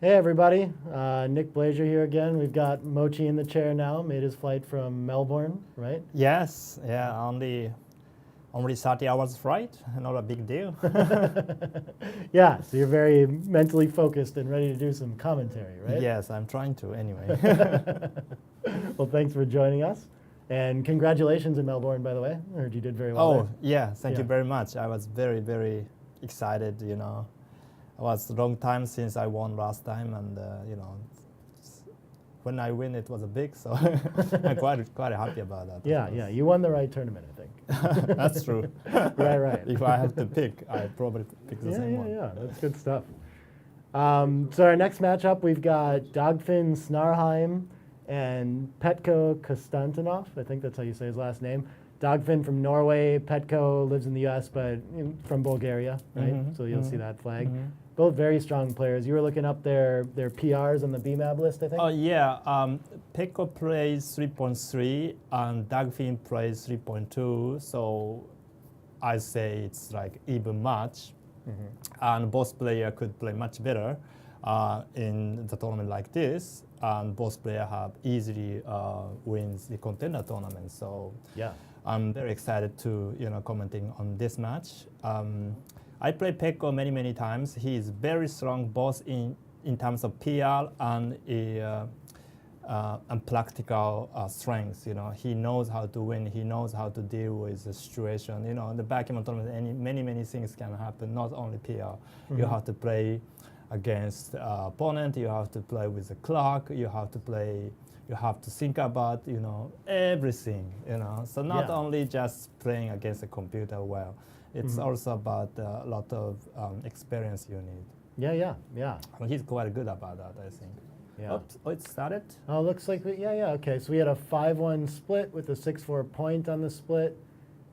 Hey everybody, Nick Blazier here again. We've got Mochi in the chair now, made his flight from Melbourne, right? Yes, yeah, only 30 hours flight, not a big deal. Yeah, so you're very mentally focused and ready to do some commentary, right? Yes, I'm trying to anyway. Well, thanks for joining us. And congratulations in Melbourne, by the way. I heard you did very well Oh, there. yeah, thank you Yeah. very much. I was very, very excited, It was a long time since I won last time, and, when I win, it was a big, so I'm quite happy about that. Yeah, you won the right tournament, I think. That's true. Right. If I have to pick, I probably pick the same one. Yeah, that's good stuff. So our next matchup, we've got Dagfinn Snarheim and Petko Kostadinov. I think that's how you say his last name. Dagfinn from Norway, Petko lives in the U.S., but from Bulgaria, right? Mhm, So you'll see that flag. mhm. Both very strong players. You were looking up their PRs on the BMAB list, I think? Oh, yeah. Petko plays 3.3 and Dagfinn plays 3.2. So I say it's like even match. And both players could play much better in the tournament like this. And both players have easily wins the Contender tournament. So Yeah. I'm very excited to commenting on this match. I played Petko many times. He is very strong both in terms of PR and practical strengths. He knows how to win. He knows how to deal with the situation. In the backgammon tournament, many things can happen. Not only PR. You have to play against opponent. You have to play with the clock. You have to play. You have to think about everything. So not only just playing against a computer well. It's also about a lot of experience you need. Yeah. And he's quite good about that, I think. Yeah. Oops, it started? Oh, looks like, okay. So we had a 5-1 split with a 6-4 point on the split.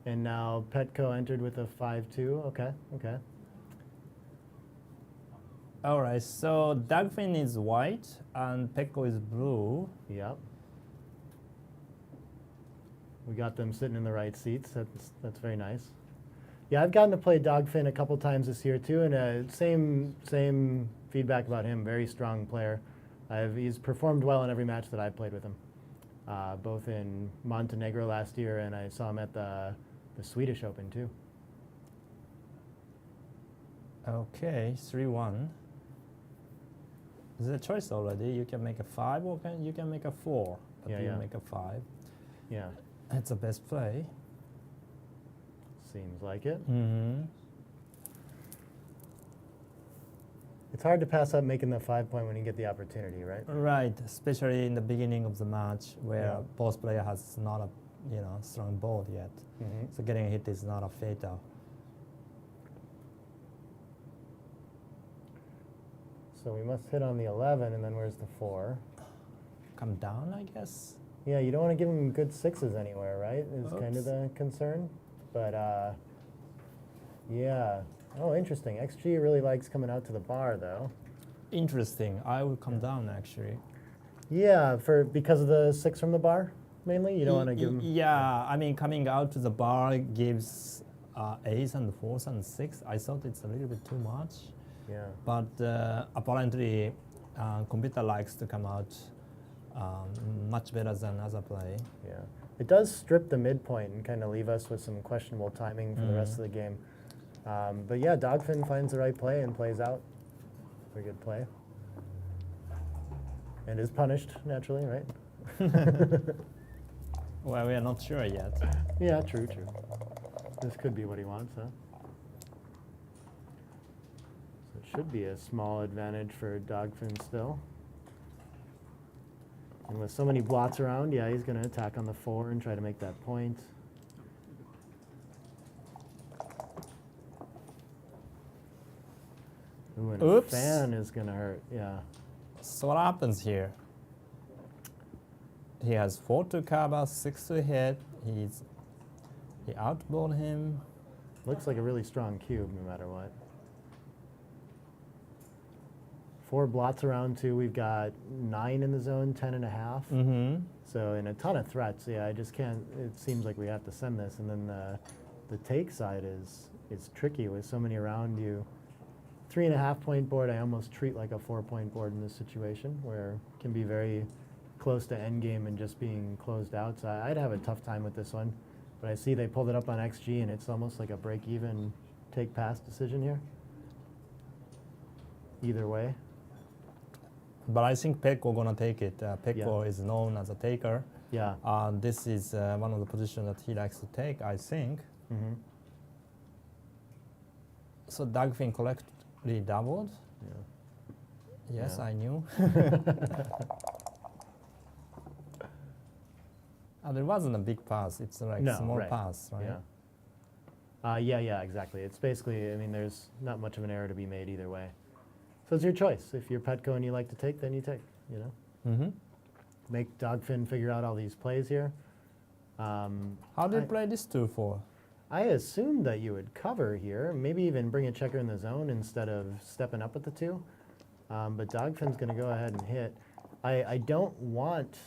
And now Petko entered with a 5-2. Okay. All right, so Dagfinn is white and Petko is blue. Yep. We got them sitting in the right seats. That's very nice. Yeah, I've gotten to play Dagfinn a couple times this year too, and same feedback about him. Very strong player. He's performed well in every match that I've played with him, both in Montenegro last year, and I saw him at the Swedish Open too. Okay, 3-1. There's a choice already. You can make a 5 or you can make a 4. But you make a 5. Yeah. It's the best play. Seems like it. It's hard to pass up making the 5-point when you get the opportunity, right? Right, especially in the beginning of the match where both player has not a strong board yet. So getting a hit is not a fatal. So we must hit on the 11, and then where's the 4? Come down, I guess. Yeah, you don't want to give him good 6s anywhere, right? Is kind of the concern. But yeah. Oh, interesting. XG really likes coming out to the bar, though. Interesting. I would come down actually. Yeah, because of the 6 from the bar, mainly. You don't want to give him. Yeah, I mean coming out to the bar gives 8s and 4s and 6. I thought it's a little bit too much. Yeah. But apparently, computer likes to come out much better than other play. Yeah. It does strip the midpoint and kind of leave us with some questionable timing for the rest of the game. But yeah, Dagfinn finds the right play and plays out. Very good play. And is punished, naturally, right? Well, we are not sure yet. Yeah, true. This could be what he wants, huh? So it should be a small advantage for Dagfinn still. And with so many blots around, yeah, he's going to attack on the 4 and try to make that point. Ooh, and a fan is going to hurt, yeah. So what happens here? He has 4 to cover, 6 to hit. He outballed him. Looks like a really strong cube, no matter what. 4 blots around too. We've got 9 in the zone, 10.5. So and a ton of threats. Yeah, I just can't. It seems like we have to send this, and then the take side is tricky with so many around you. 3.5 point board, I almost treat like a 4 point board in this situation, where it can be very close to endgame and just being closed out. So I'd have a tough time with this one. But I see they pulled it up on XG, and it's almost like a break-even take-pass decision here. Either way. But I think Petko gonna take it. Petko is known as a taker. Yeah. This is one of the positions that he likes to take, I think. Mm-hmm. So Dagfinn correctly doubled. Yeah. Yes, Yeah. I knew. There wasn't a big pass. It's like No, small right. pass, right? Yeah, exactly. It's basically, I mean, there's not much of an error to be made either way. So it's your choice. If you're Petko and you like to take, then you take, you know? Mm-hmm. Make Dagfinn figure out all these plays here. How do you play this 2-4? I assumed that you would cover here, maybe even bring a checker in the zone instead of stepping up at the 2. But Dagfinn's going to go ahead and hit. I don't want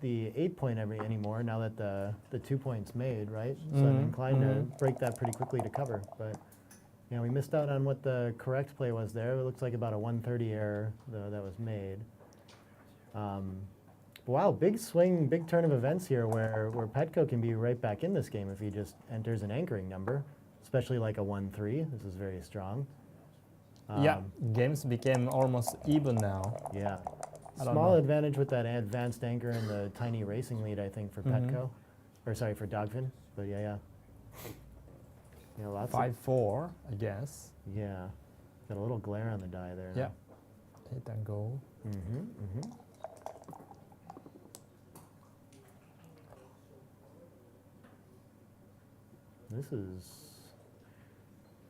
the 8 point anymore now that the 2 point's made, right? So I'm inclined to break that pretty quickly to cover. But you know, we missed out on what the correct play was there. It looks like about a 130 error that was made. Wow, big swing, big turn of events here where Petko can be right back in this game if he just enters an anchoring number, especially like a 1-3. This is very strong. Yeah, games became almost even now. Yeah. I don't Small know. advantage with that advanced anchor and the tiny racing lead, I think, for Petko. Or sorry, for Dagfinn. But yeah. Yeah, lots 5-4, I guess. Yeah. Got a little glare on the die there. Yeah. Hit and go. This is,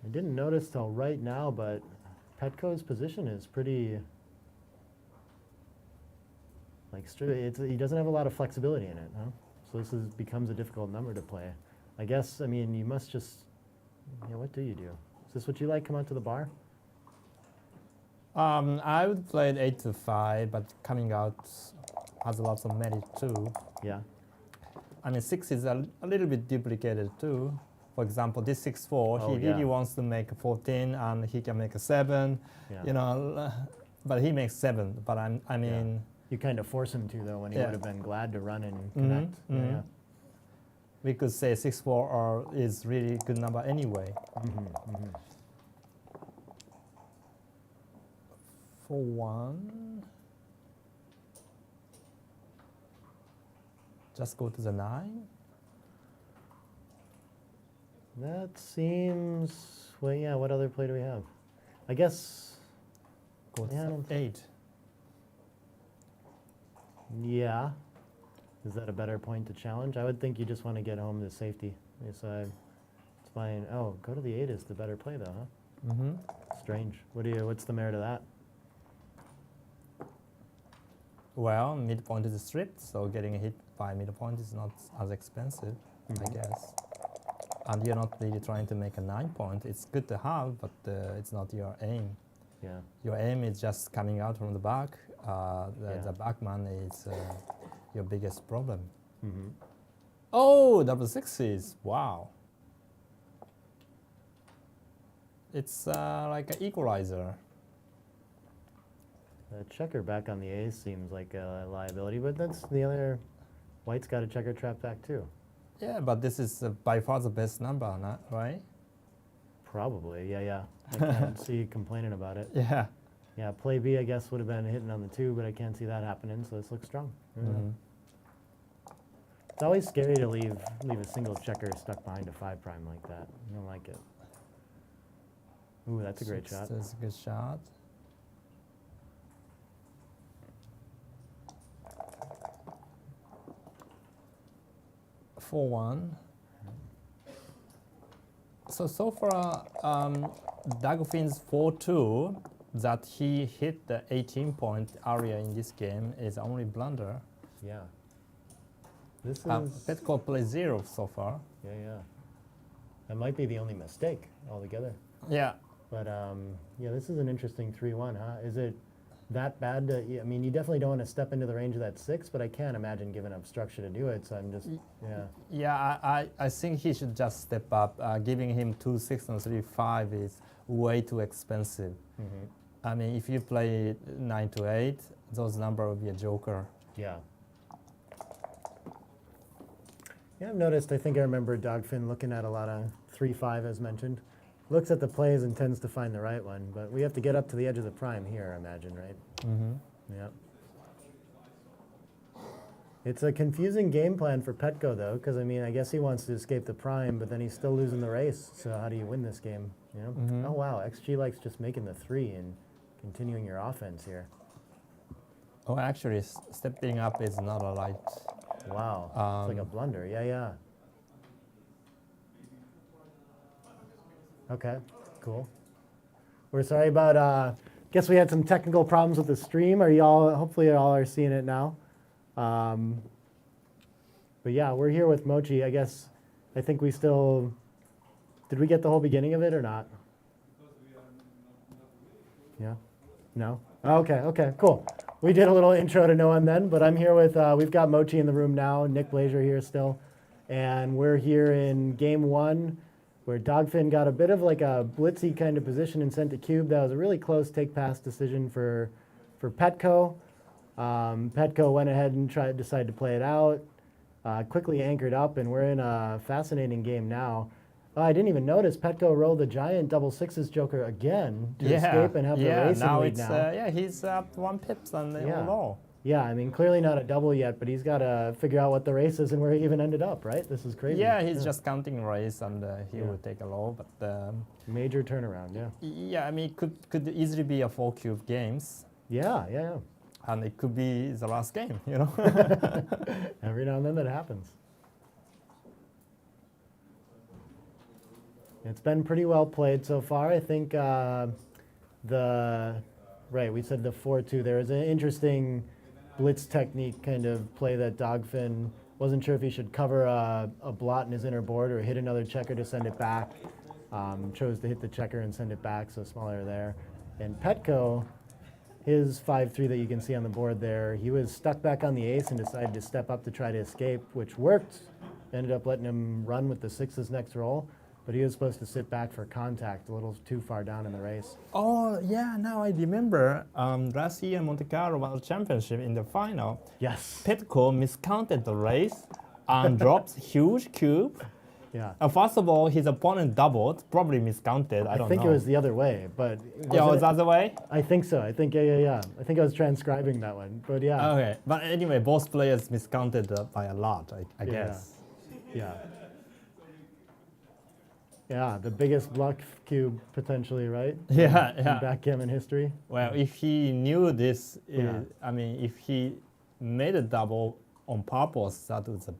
I didn't notice till right now, but Petko's position is pretty, like, he doesn't have a lot of flexibility in it, huh? So this becomes a difficult number to play. I guess, I mean, you must just, what do you do? Is this what you like, come out to the bar? I would play it 8-5, but coming out has lots of merit too. Yeah. I mean, 6 is a little bit duplicated too. For example, this 6-4, he really wants to make 14 and he can make a 7, you know, but he makes 7. But I mean... You kind of force him to, though, when he would have been glad to run and connect. Yeah. We could say 6-4 is really good number anyway. 4-1. Just go to the 9. That seems, well, yeah, what other play do we have? I guess, Go to Yeah, I the don't- 8. yeah. Is that a better point to challenge? I would think you just want to get home to safety. So it's fine. Oh, go to the 8 is the better play, though, huh? Strange. What's the merit of that? Well, midpoint is stripped, so getting hit by midpoint is not as expensive, I guess. And you're not really trying to make a 9 point. It's good to have, but it's not your aim. Yeah. Your aim is just coming out from the back. The backman is your biggest problem. Oh, double 6s. Wow. It's like an equalizer. The checker back on the A's seems like a liability, but that's the other. White's got a checker trap back, too. Yeah, but this is by far the best number, right? Probably, yeah. I can't see you complaining about it. Yeah. Yeah, play B, I guess, would have been hitting on the 2, but I can't see that happening, so this looks strong. It's always scary to leave a single checker stuck behind a 5' like that. I don't like it. Ooh, that's a great shot. That's a good shot. For 1. So far, Dagfinn's 4-2 that he hit the 18-point area in this game is only blunder. Yeah. This is... Petko plays 0 so far. Yeah. That might be the only mistake altogether. Yeah. But, yeah, this is an interesting 3-1, huh? Is it that bad to... I mean, you definitely don't want to step into the range of that 6, but I can't imagine giving up structure to do it, so I'm just... Yeah. Yeah, I think he should just step up. Giving him 2-6 and 3-5 is way too expensive. I mean, if you play 9 to 8, those number will be a joker. Yeah. Yeah, I've noticed, I think I remember Dagfinn looking at a lot of 3-5 as mentioned. Looks at the plays and tends to find the right one, but we have to get up to the edge of the prime here, I imagine, right? Yep. It's a confusing game plan for Petko, though, because, I mean, I guess he wants to escape the prime, but then he's still losing the race, so how do you win this game, you know? Oh, wow, XG likes just making the 3 and continuing your offense here. Oh, actually, stepping up is not a light. Wow, it's like a blunder, yeah. Okay, cool. We're sorry about, guess we had some technical problems with the stream. Are y'all, hopefully y'all are seeing it now. But yeah, we're here with Mochi. I guess, I think we still, did we get the whole beginning of it or not? Yeah? No? Okay, cool. We did a little intro to no one then, but I'm here with, we've got Mochi in the room now, Nick Blazer here still, and we're here in game 1, where Dagfinn got a bit of like a blitzy kind of position and sent a cube. That was a really close take-pass decision for Petko. Petko went ahead and decided to play it out, quickly anchored up, and we're in a fascinating game now. Oh, I didn't even notice Petko rolled the giant double sixes joker again to escape and have the race in lead now. Yeah, he's up 1 pips on the overall. Yeah, I mean, clearly not a double yet, but he's got to figure out what the race is and where he even ended up, right? This is crazy. Yeah, he's just counting race, and he will take a low, but... major turnaround, yeah. Yeah, I mean, it could easily be a 4 cube games. Yeah. And it could be the last game, you know? Every now and then that happens. It's been pretty well played so far. I think we said the 4-2. There was an interesting blitz technique kind of play that Dagfinn wasn't sure if he should cover a blot in his inner board or hit another checker to send it back. Chose to hit the checker and send it back, so small error there. And Petko, his 5-3 that you can see on the board there, he was stuck back on the ace and decided to step up to try to escape, which worked. Ended up letting him run with the 6's next roll. But he was supposed to sit back for contact a little too far down in the race. Oh, yeah, now I remember last year Monte Carlo World Championship in the final. Yes. Petko miscounted the race and dropped huge cube. Yeah. First of all, his opponent doubled, probably miscounted, I don't know. I think it was the other way, but... Yeah, it was the other way? I think so. I think, yeah. I think I was transcribing that one, but yeah. Okay, but anyway, both players miscounted by a lot, I guess. Yeah. Yeah, the biggest bluff cube potentially, right? Yeah. In backgammon history. Well, if he knew this, Yeah. I mean, if he made a double on purpose, that was a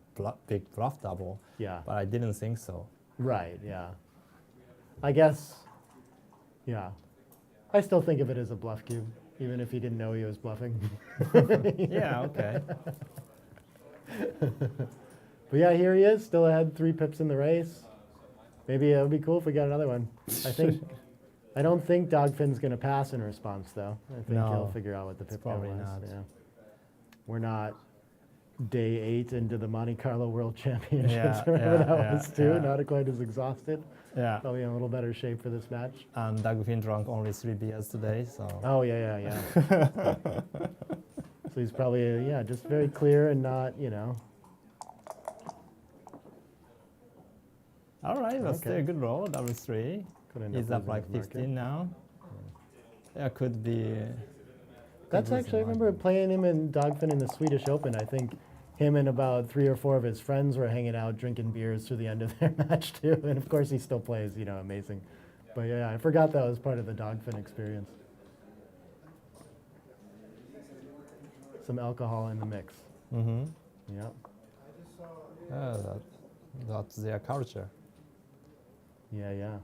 big bluff double. Yeah. But I didn't think so. Right, yeah. I guess, yeah. I still think of it as a bluff cube, even if he didn't know he was bluffing. Yeah, okay. But yeah, here he is, still ahead 3 pips in the race. Maybe it would be cool if we got another one. I don't think Dagfinn's going to pass in response, though. I think he'll figure out what the pip count was. Not. Yeah. We're not day 8 into the Monte Carlo World Championships. Remember that was too? Yeah. Not quite as exhausted. Yeah. Probably in a little better shape for this match. And Dagfinn drank only 3 beers today, so. Oh, yeah. So he's probably, just very clear and not, All right, that's still a good roll, W3. He's up like 15 now. Yeah, could be. That's actually, I remember playing him and Dagfinn in the Swedish Open. I think him and about 3 or 4 of his friends were hanging out, drinking beers through the end of their match too. And of course he still plays, amazing. But yeah, I forgot that was part of the Dagfinn experience. Some alcohol in the mix. Mm-hmm. Yep. That's their culture. Yeah.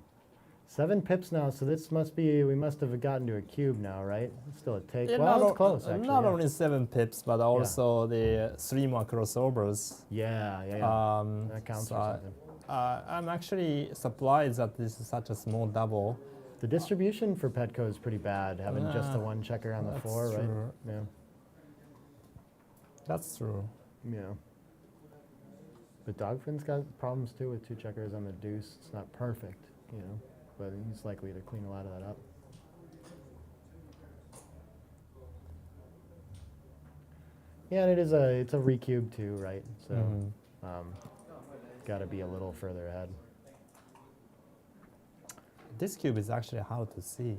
7 pips now, so this must be, we must have gotten to a cube now, right? It's still a take. Yeah, well, it's close, actually. Not only 7 pips, but also the 3 more crossovers. Yeah. That counts for something. I'm actually surprised that this is such a small double. The distribution for Petko is pretty bad, having just the 1 checker on the 4, right? True. Yeah. That's true. Yeah. But Dagfinn's got problems too with 2 checkers on the deuce. It's not perfect, but he's likely to clean a lot of that up. Yeah, and it's a recube too, right? So, got to be a little further ahead. This cube is actually hard to see.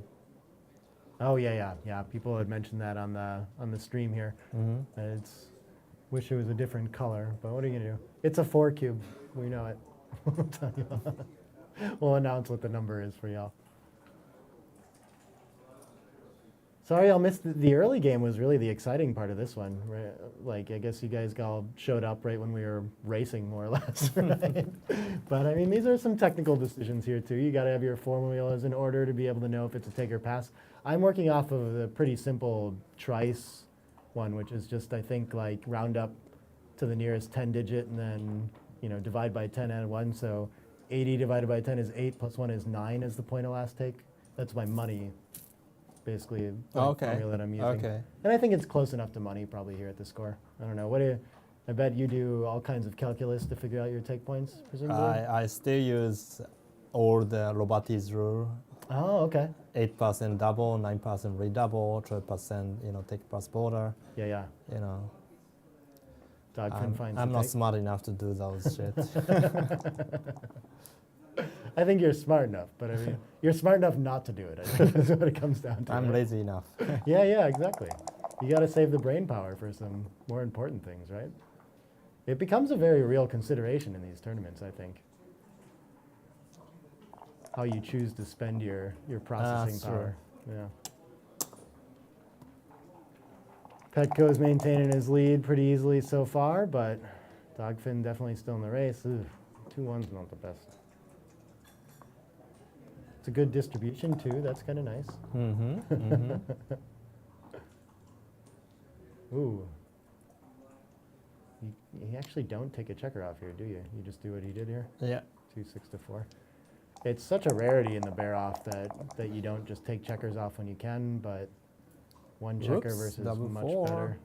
Oh yeah. People had mentioned that on the stream here. It's wish it was a different color, but what are you gonna do? It's a 4 cube. We know it. We'll tell you. We'll announce what the number is for y'all. Sorry, y'all missed the early game. Was really the exciting part of this one. Right? Like, I guess you guys all showed up right when we were racing, more or less. Right? But I mean, these are some technical decisions here too. You got to have your formulas in order to be able to know if it's a take or pass. I'm working off of the pretty simple trice one, which is just, I think, like round up to the nearest 10 digit and then, you know, divide by 10 and 1. So 80 divided by 10 is 8 plus 1 is 9 as the point of last take. That's my money, basically, formula that I'm using. Okay. And I think it's close enough to money probably here at the score. I don't know. What do you, I bet you do all kinds of calculus to figure out your take points, presumably? I still use all the Roboti's rule. Oh, okay. 8% double, 9% redouble, 12%, you know, take plus border. Yeah. You know, Dagfinn finds I'm the not take. smart enough to do those shit. I think you're smart enough, but I mean, you're smart enough not to do it. I think that's what it comes down to. I'm right? lazy enough. Yeah, exactly. You got to save the brain power for some more important things, right? It becomes a very real consideration in these tournaments, I think. How you choose to spend your processing power. Yeah. Petko's maintaining his lead pretty easily so far, but Dagfinn definitely still in the race. Ugh, 2-1's not the best. It's a good distribution too. That's kind of nice. Ooh. You actually don't take a checker off here, do you? You just do what he did here? Yeah. 2-6-4. It's such a rarity in the bear off that you don't just take checkers off when you can, but one checker Oops, versus double much 4. better.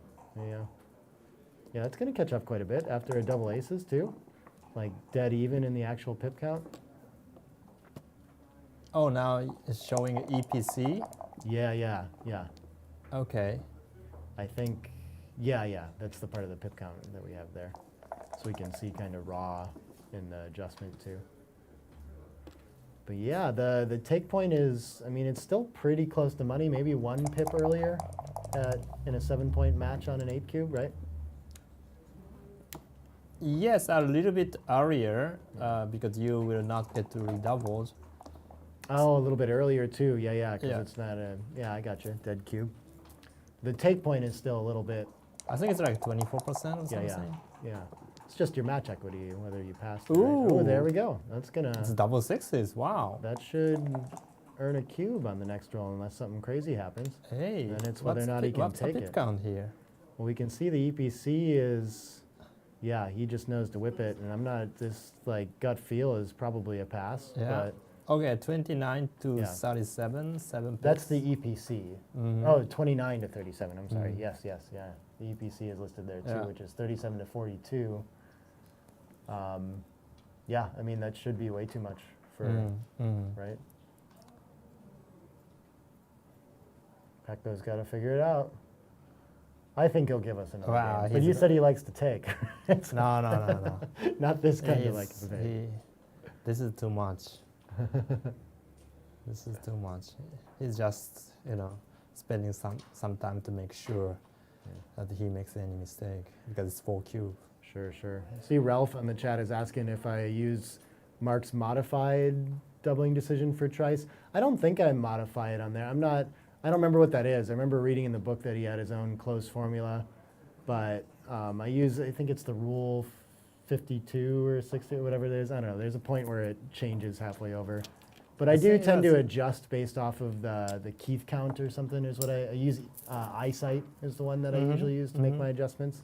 Yeah, that's going to catch up quite a bit after a double aces too. Like dead even in the actual pip count. Oh, now it's showing EPC? Yeah. Okay. I think, yeah, that's the part of the pip count that we have there. So we can see kind of raw in the adjustment too. But yeah, the take point is, I mean, it's still pretty close to money, maybe 1 pip earlier in a 7-point match on an 8 cube, right? Yes, a little bit earlier because you will not get to redoubles. Oh, a little bit earlier too, yeah, because Yeah. it's not a, yeah, I got you, dead cube. The take point is still a little bit, I think it's like 24% or something. yeah. It's just your match equity, whether you pass. Ooh. Right? Oh, there we go. That's gonna. It's double sixes. Wow. That should earn a cube on the next roll unless something crazy happens. Hey. Then it's whether or not he can what's take the pip it. count here? Well, we can see the EPC is, yeah, he just knows to whip it, and I'm not, this like gut feel is probably a pass, Yeah. but Okay, 29 to Yeah. 37, 7 pips. that's the EPC. Mhm. Oh, 29 to 37, I'm sorry. Mhm. Yes, yeah. The EPC is listed there too, Yeah. which is 37 to 42. Yeah, I mean, that should be way too much for, right? Petko's got to figure it out. I think he'll give us another Wow, game. But he's you a- said he likes to take. No. Not this kind of like He's- debate. This is too much. This is too much. He's just, you know, spending some time to make sure that he makes any mistake because it's 4 cube. Sure. See, Ralph on the chat is asking if I use Mark's modified doubling decision for trice. I don't think I modify it on there. I don't remember what that is. I remember reading in the book that he had his own close formula, but I think it's the rule 52 or 60, whatever it is. I don't know. There's a point where it changes halfway over. But I do think tend to that's- adjust based off of the Keith count or something is what I use. Eyesight is the one that I usually use to make my adjustments.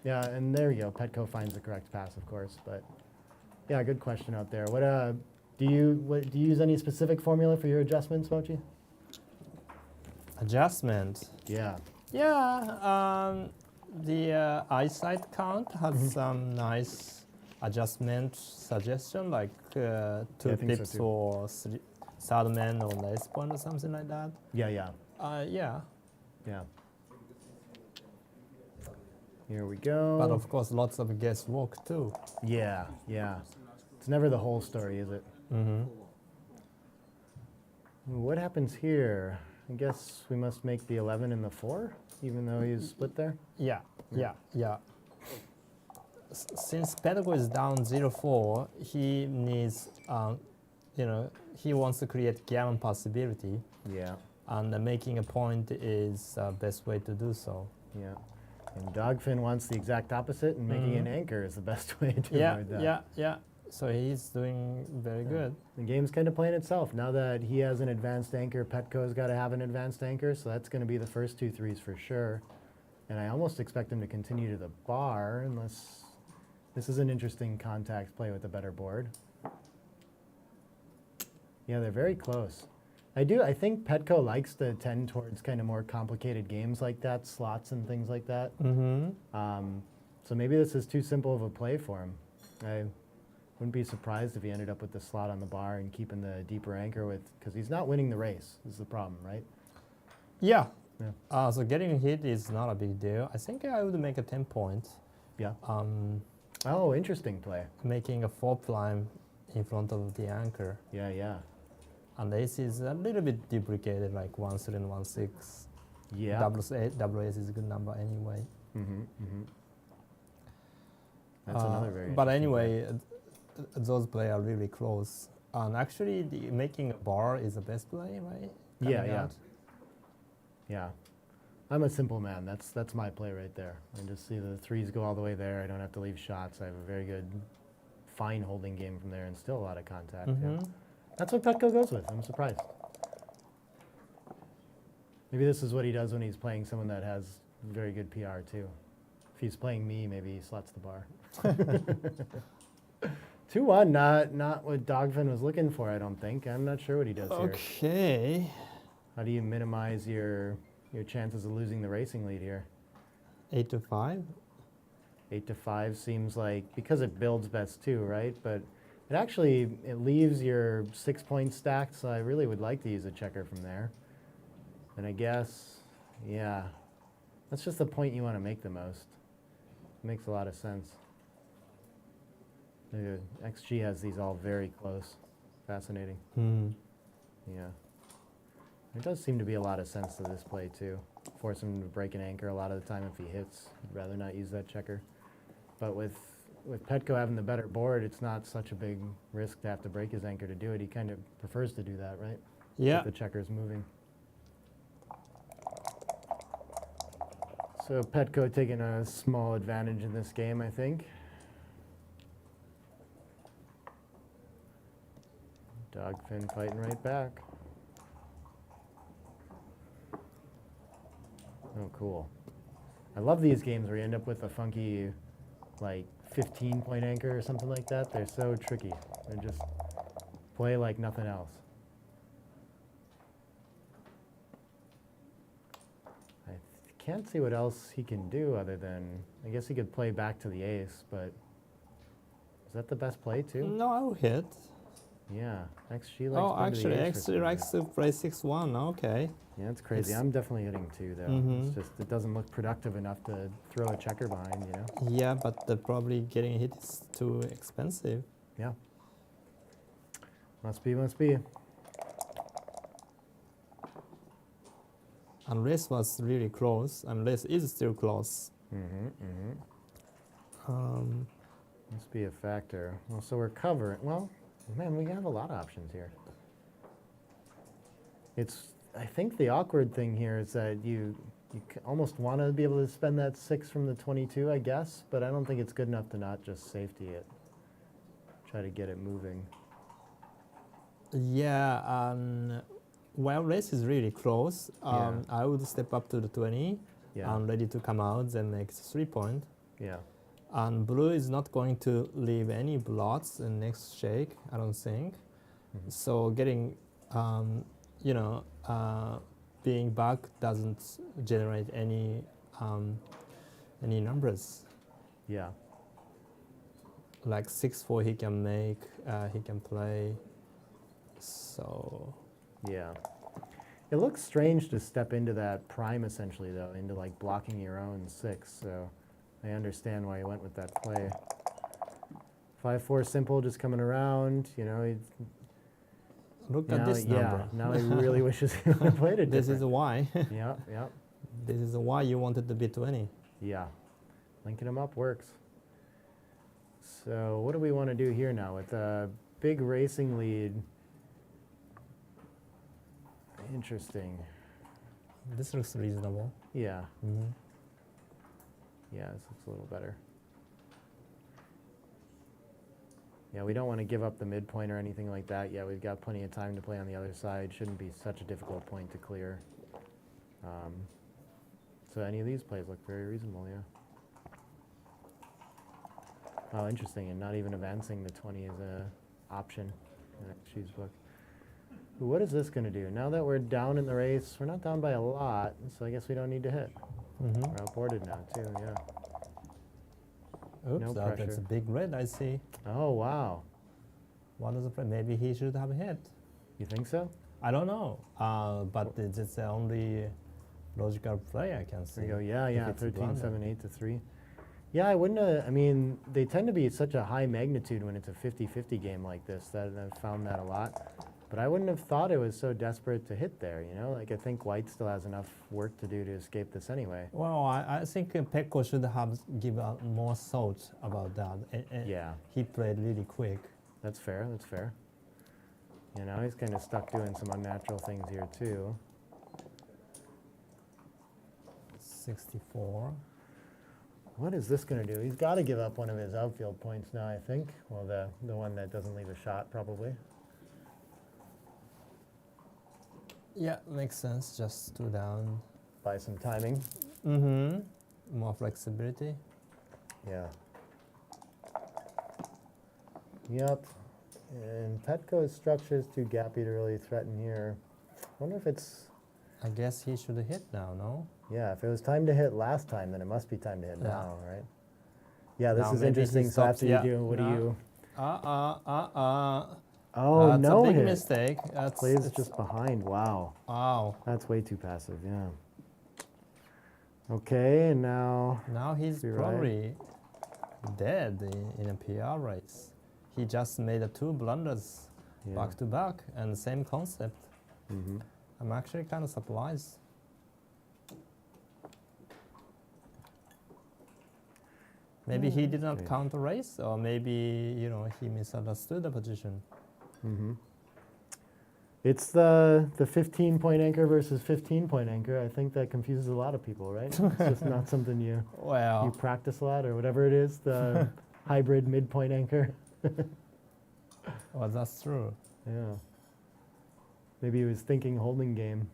Yeah, and there you go. Petko finds the correct pass, of course. But yeah, good question out there. What do you use any specific formula for your adjustments, Mochi? Adjustment. Yeah. Yeah, the eyesight count has some nice adjustment suggestion, like 2 I think so pips too. or third man or less point or something like that. Yeah. Yeah. Yeah. Here we go. But of course, lots of guesswork too. Yeah, yeah. It's never the whole story, is it? Mm-hmm. What happens here? I guess we must make the 11 and the 4, even though he's split there. Yeah, yeah, yeah. Since Petko is down 0-4, he needs, he wants to create Gammon possibility, Yeah, and making a point is best way to do so. yeah. And Dagfinn wants the exact opposite, and making an anchor is the best way to avoid that. Yeah, yeah. So he's doing very good. The game's kind of playing itself. Now that he has an advanced anchor, Petko's got to have an advanced anchor, so that's going to be the first 2 threes for sure. And I almost expect him to continue to the bar, unless this is an interesting contact play with a better board. Yeah, they're very close. I think Petko likes to tend towards kind of more complicated games like that, slots and things like that. Mm-hmm. So maybe this is too simple of a play for him. I wouldn't be surprised if he ended up with the slot on the bar and keeping the deeper anchor with, because he's not winning the race, is the problem, right? Yeah. Yeah. So getting hit is not a big deal. I think I would make a 10 point. Yeah. Oh, interesting play. Making a 4 prime in front of the anchor. Yeah, yeah. And the ace is a little bit duplicated, like 1-3 and 1-6. Yeah. Double ace is a good number anyway. Mm-hmm, mm-hmm. That's another very But interesting anyway, those plays are really close. And actually, making a bar is the best play, right? Yeah, Coming yeah. out. Yeah. I'm a simple man. That's my play right there. I just see the threes go all the way there. I don't have to leave shots. I have a very good, fine holding game from there and still a lot of contact. Mm-hmm. Yeah. That's what Petko goes with. I'm surprised. Maybe this is what he does when he's playing someone that has very good PR too. If he's playing me, maybe he slots the bar. 2-1, not what Dagfinn was looking for, I don't think. I'm not sure what he does here. Okay. How do you minimize your chances of losing the racing lead here? 8-5. 8-5 seems like, because it builds best too, right? But it leaves your 6 points stacked, so I really would like to use a checker from there. And I guess, yeah, that's just the point you want to make the most. Makes a lot of sense. The XG has these all very close. Fascinating. Yeah. There does seem to be a lot of sense to this play too. Force him to break an anchor a lot of the time if he hits. I'd rather not use that checker. But with Petko having the better board, it's not such a big risk to have to break his anchor to do it. He kind of prefers to do that, right? Yeah. If the checker's moving. So Petko taking a small advantage in this game, I think. Dagfinn fighting right back. Oh, cool. I love these games where you end up with a funky, like, 15-point anchor or something like that. They're so tricky. They just play like nothing else. I can't see what else he can do other than, I guess he could play back to the ace, but is that the best play too? No, I will hit. Yeah, XG likes Oh, going to the actually, ace for actually some likes to play 6-1. Okay. Yeah, that's crazy. It's- I'm definitely hitting 2 though. Mhm. It's just, it doesn't look productive enough to throw a checker behind, you know? Yeah, but probably getting hit is too expensive. Yeah. Must be, must be. And race was really close, and race is still close. Must be a factor. Well, so we're covering. Well, man, we have a lot of options here. I think the awkward thing here is that you almost want to be able to spend that 6 from the 22, I guess, but I don't think it's good enough to not just safety it. Try to get it moving. Yeah, while race is really close, Yeah. I would step up to the 20 Yeah. and ready to come out, then make 3 point. Yeah. And blue is not going to leave any blots in next shake, I don't think. Mhm. So getting, being back doesn't generate any numbers. Yeah. Like 6-4 he can make, he can play. So Yeah. It looks strange to step into that prime essentially though, into like blocking your own 6. So I understand why he went with that play. 5-4 simple, just coming around. You know, Look at this number. now he really wishes he would have played it This different. is why. Yeah, yeah, This is why you wanted to be 20. yeah. Linking him up works. So what do we want to do here now with a big racing lead? Interesting. This looks reasonable. Yeah, Mm-hmm. yeah, this looks a little better. Yeah, we don't want to give up the midpoint or anything like that. Yeah, we've got plenty of time to play on the other side. Shouldn't be such a difficult point to clear. So any of these plays look very reasonable, yeah. Oh, interesting, and not even advancing the 20 is a option in that shoes book. Ooh, what is this going to do? Now that we're down in the race, we're not down by a lot, so I guess we don't need to hit. Mm-hmm. We're outboarded now, too, yeah. Oops, No that's pressure. a big red, I see. Oh, wow. What is the play? Maybe he should have hit. You think so? I don't know. But it's the only logical play I can see. There you go. Yeah, if yeah. it's a 13, blunder. 7, 8 to 3. Yeah, I wouldn't have. I mean, they tend to be such a high magnitude when it's a 50-50 game like this. That I've found that a lot. But I wouldn't have thought it was so desperate to hit there, you know? Like, I think White still has enough work to do to escape this anyway. Well, I think Petko should have given more thought about that. Yeah, He played really quick. that's fair. That's fair. You know, he's kind of stuck doing some unnatural things here, too. 64. What is this going to do? He's got to give up one of his outfield points now, I think. Well, the one that doesn't leave a shot, probably. Yeah, makes sense. Just 2 down. By some timing. Mm-hmm. More flexibility. Yeah. Yep. And Petko's structure is too gappy to really threaten here. I wonder if it's, I guess he should hit now, no? yeah, if it was time to hit last time, then it must be time to hit Yeah. now, right? Yeah, this Now is maybe he interesting. So stops, after yeah. you do, what do No. you? Oh, that's no a big hit. mistake. That's Plays it's- just behind. Wow. Wow. That's way too passive, yeah. Okay, and now, Now he's You're right. probably dead in a PR race. He just made 2 blunders yeah. back to back and same concept. Mm-hmm. I'm actually kind of surprised. Maybe he did not strange. count the race, or maybe he misunderstood the position. Mm-hmm. It's the 15-point anchor versus 15-point anchor. I think that confuses a lot of people, right? It's just not something you Well, practice a lot or whatever it is, the hybrid midpoint anchor. well, that's true. Yeah. Maybe he was thinking holding game.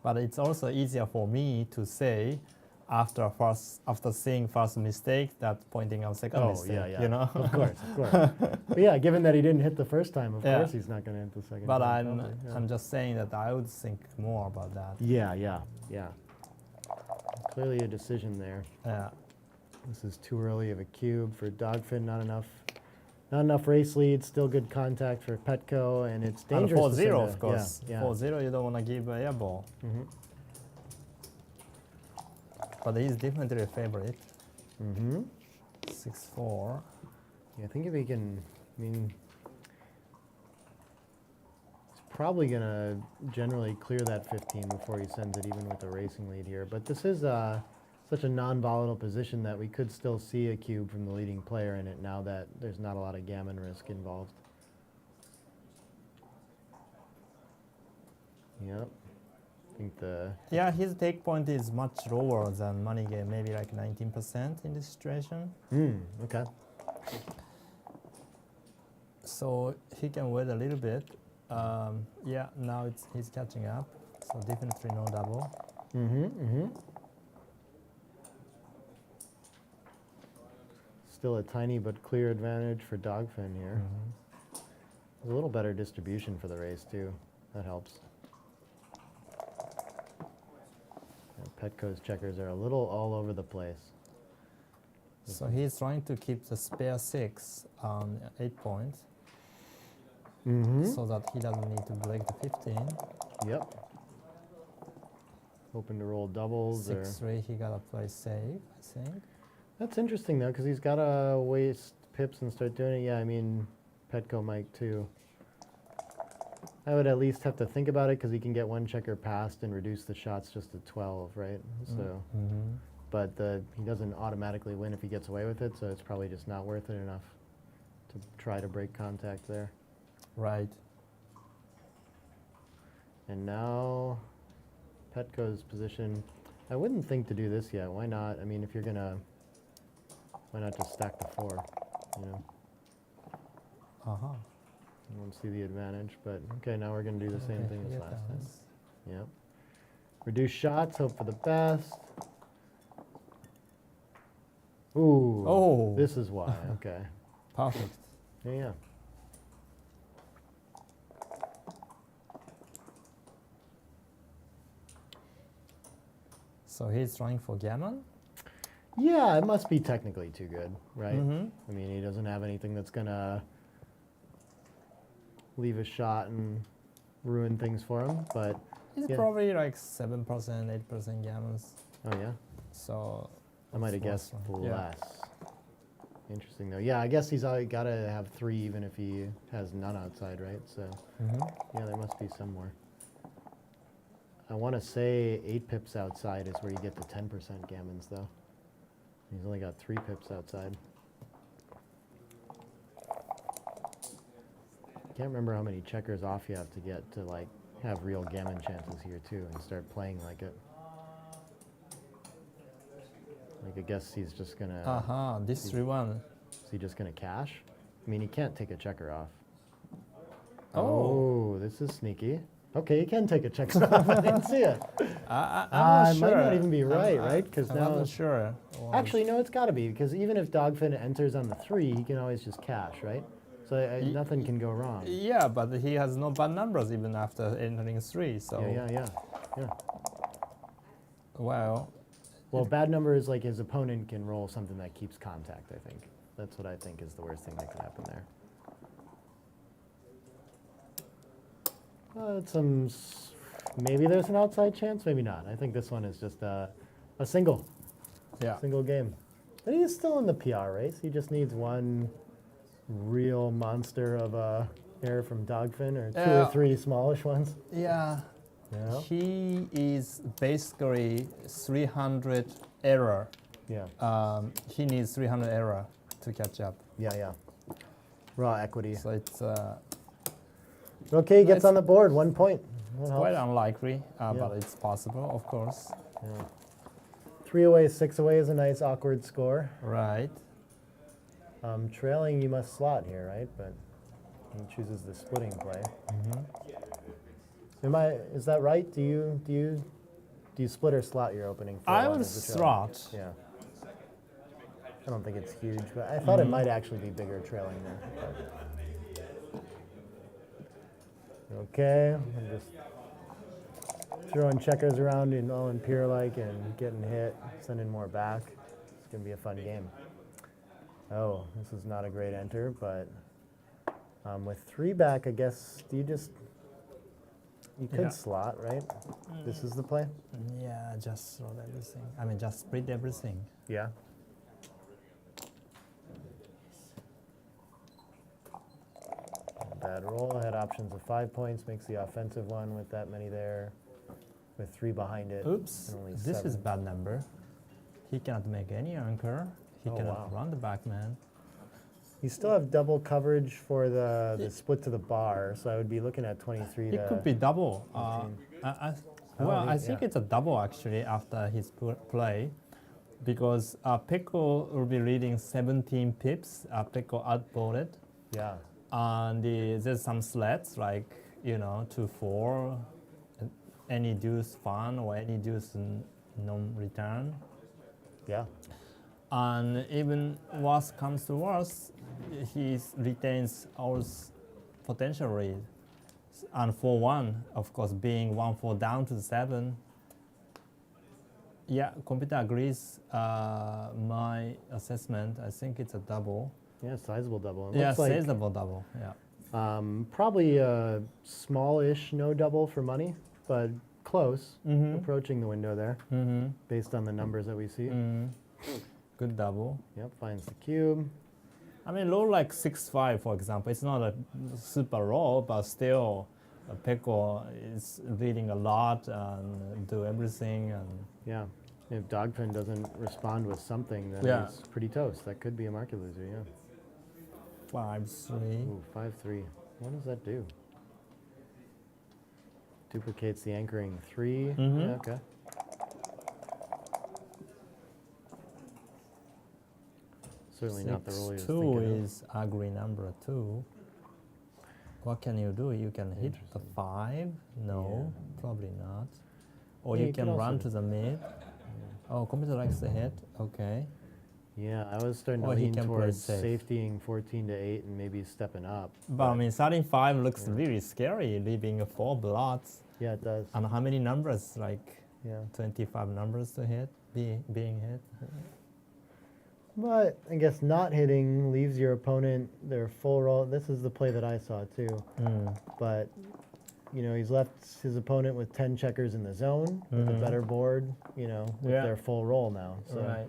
But it's also easier for me to say after seeing first mistake that pointing out second mistake. yeah, yeah. You know. Of course, of course. But yeah, given that he didn't hit the first time, of Yeah. course he's not going to hit the second But time. probably, yeah. I'm just saying that I would think more about that. Yeah, yeah, yeah. Clearly a decision there. Yeah. This is too early of a cube for Dagfinn. Not enough race lead. Still good contact for Petko, and it's And dangerous. 4-0, to send of course. Yeah, 4-0, you don't want to give a air ball. Mm-hmm. But he's definitely a favorite. Mm-hmm. 6-4. Yeah, I think if he can, I mean, he's probably gonna generally clear that 15 before he sends it, even with the racing lead here. But this is such a non-volatile position that we could still see a cube from the leading player in it now that there's not a lot of gammon risk involved. Yep. I think Yeah, his take point is much lower than money game, maybe like 19% in this situation. Okay. So he can wait a little bit. Yeah, now he's catching up. So definitely no double. Still a tiny but clear advantage for Dagfinn here. Mhm. There's a little better distribution for the race too. That helps. Yeah, Petko's checkers are a little all over the place. So he's trying to keep the spare 6 on 8 points Mm-hmm. so that he doesn't need to break the 15. Yep. hoping to roll doubles. 6-3, he got to play safe, I think. That's interesting, though, because he's got to waste pips and start doing it. Yeah, I mean, Petko might, too. I would at least have to think about it, because he can get one checker passed and reduce the shots just to 12, right? So, but he doesn't automatically win if he gets away with it, so it's probably just not worth it enough to try to break contact there. Right. And now Petko's position. I wouldn't think to do this yet. Why not? I mean, if you're gonna, why not just stack the 4? You know. I don't see the advantage, but okay. Now we're gonna do the same thing as last time. Yep. Reduce shots. Hope for the best. Ooh. Oh. This is why. Okay. Perfect. Yeah. So he's trying for Gammon? Yeah, it must be technically too good, right? Mm-hmm. I mean, he doesn't have anything that's gonna leave a shot and ruin things for him, but He's yeah. probably like 7%, 8% Gammons. Oh yeah, So I might have that's guessed worse. Yeah. less. Interesting though. Yeah, I guess he's got to have 3 even if he has none outside, right? So yeah, there must be some more. I want to say 8 pips outside is where you get the 10% gammons though. He's only got 3 pips outside. Can't remember how many checkers off you have to get to like have real gammon chances here too and start playing like it. Like I guess he's just gonna. This 3-1. Is he just gonna cash? I mean, he can't take a checker off. Oh. Oh, this is sneaky. Okay, he can take a checker off. I didn't see it. I'm not It sure. might not even be right, right? Because I'm now, not sure. actually, no, it's got to be because even if Dagfinn enters on the 3, he can always just cash, right? So nothing can go wrong. Yeah, but he has no bad numbers even after entering 3. So Yeah. well, Bad number is like his opponent can roll something that keeps contact, I think. That's what I think is the worst thing that could happen there. Maybe there's an outside chance, maybe not. I think this one is just a single game. But he is still in the PR race. He just needs one real monster of a error from Dagfinn or 2 or 3 smallish ones. Yeah. Yeah. He is basically 300 error. Yeah. He needs 300 error to catch up. Yeah. Raw equity. So it's Okay, he gets on the board, 1 point. That quite helps. unlikely, but it's possible, of course. Yeah. 3 away, 6 away is a nice awkward score. Right. Trailing, you must slot here, right? But he chooses the splitting play. Is that right? Do you split or slot your opening? I one would as the trailing? slot. Yeah. I don't think it's huge, but I thought it might actually be bigger trailing there. But. Okay, I'm just throwing checkers around in all Imperial-like and getting hit, sending more back. It's gonna be a fun game. Oh, this is not a great enter, but with 3 back, I guess, you could slot, right? This is the play? Yeah, just throw everything. I mean, just split everything. Yeah. Bad roll, had options of 5 points, makes the offensive one with that many there, with 3 behind it. Oops, and only this 7. is bad number. He cannot make any anchor. He cannot run the backman. You still have double coverage for the split to the bar, so I would be looking at 23 It could be double. 15. I think it's a double actually after his play, because Petko will be leading 17 pips. Petko outboarded. Yeah. And there's some slats like 2-4, any deuce fun or any deuce non-return. Yeah. And even worse comes to worse, he retains all potential read. And 4-1, of course, being 1-4 down to 7. Yeah, computer agrees. My assessment, I think it's a double. Yeah, sizable double. It Yeah, looks like, sizable double. Yeah. probably a smallish no double for money, but close, Mhm. approaching the window there, Mm-hmm. based on the numbers that we see. Good double. Yep, finds the cube. I mean, low like 6-5, for example. It's not a super roll, but still, Petko is leading a lot and do everything. And Yeah. If Dagfinn doesn't respond with something, then Yeah. he's pretty toast. That could be a market loser, yeah. 5-3. Ooh, 5-3. What does that do? Duplicates the anchoring 3. Mhm. Yeah, okay. Certainly not the role he was 6-2 thinking of. is ugly number 2. What can you do? You can hit the 5? No, probably not. Or Yeah, you you can could run also- to the mid. Oh, computer likes the hit. Okay. Yeah, I was starting to Or he lean can play towards safe. safetying 14 to 8 and maybe stepping up. But I mean, starting 5 looks Yeah. really scary, leaving 4 blots. Yeah, it does. And how many numbers? Like Yeah. 25 numbers to hit, being hit. But I guess not hitting leaves your opponent their full roll. This is the play that I saw too. But he's left his opponent with 10 checkers in the zone with a better board, with Yeah. their full roll now. So, Right.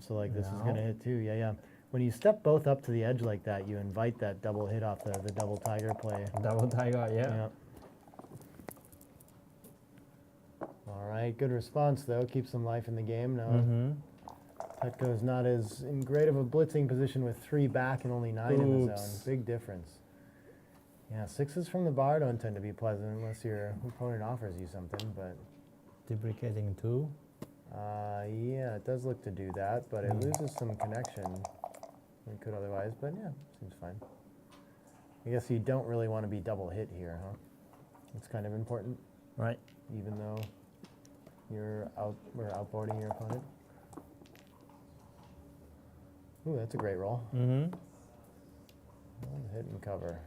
so like this is Now. gonna hit too. Yeah, yeah. When you step both up to the edge like that, you invite that double hit off the double tiger play. Double tiger, yeah. Yep. All right, good response though. Keeps some life in the game now. Mm-hmm. Petko's not as in great of a blitzing position with 3 back and only 9 in the Oops. zone. Big difference. Yeah, 6s from the bar don't tend to be pleasant unless your opponent offers you something, but Duplicating 2. yeah, it does look to do that, but it loses some connection than it could otherwise, but yeah, seems fine. I guess you don't really want to be double hit here, huh? It's kind of important, Right. even though we're outboarding your opponent. Ooh, that's a great roll. Mm-hmm. One hit and cover.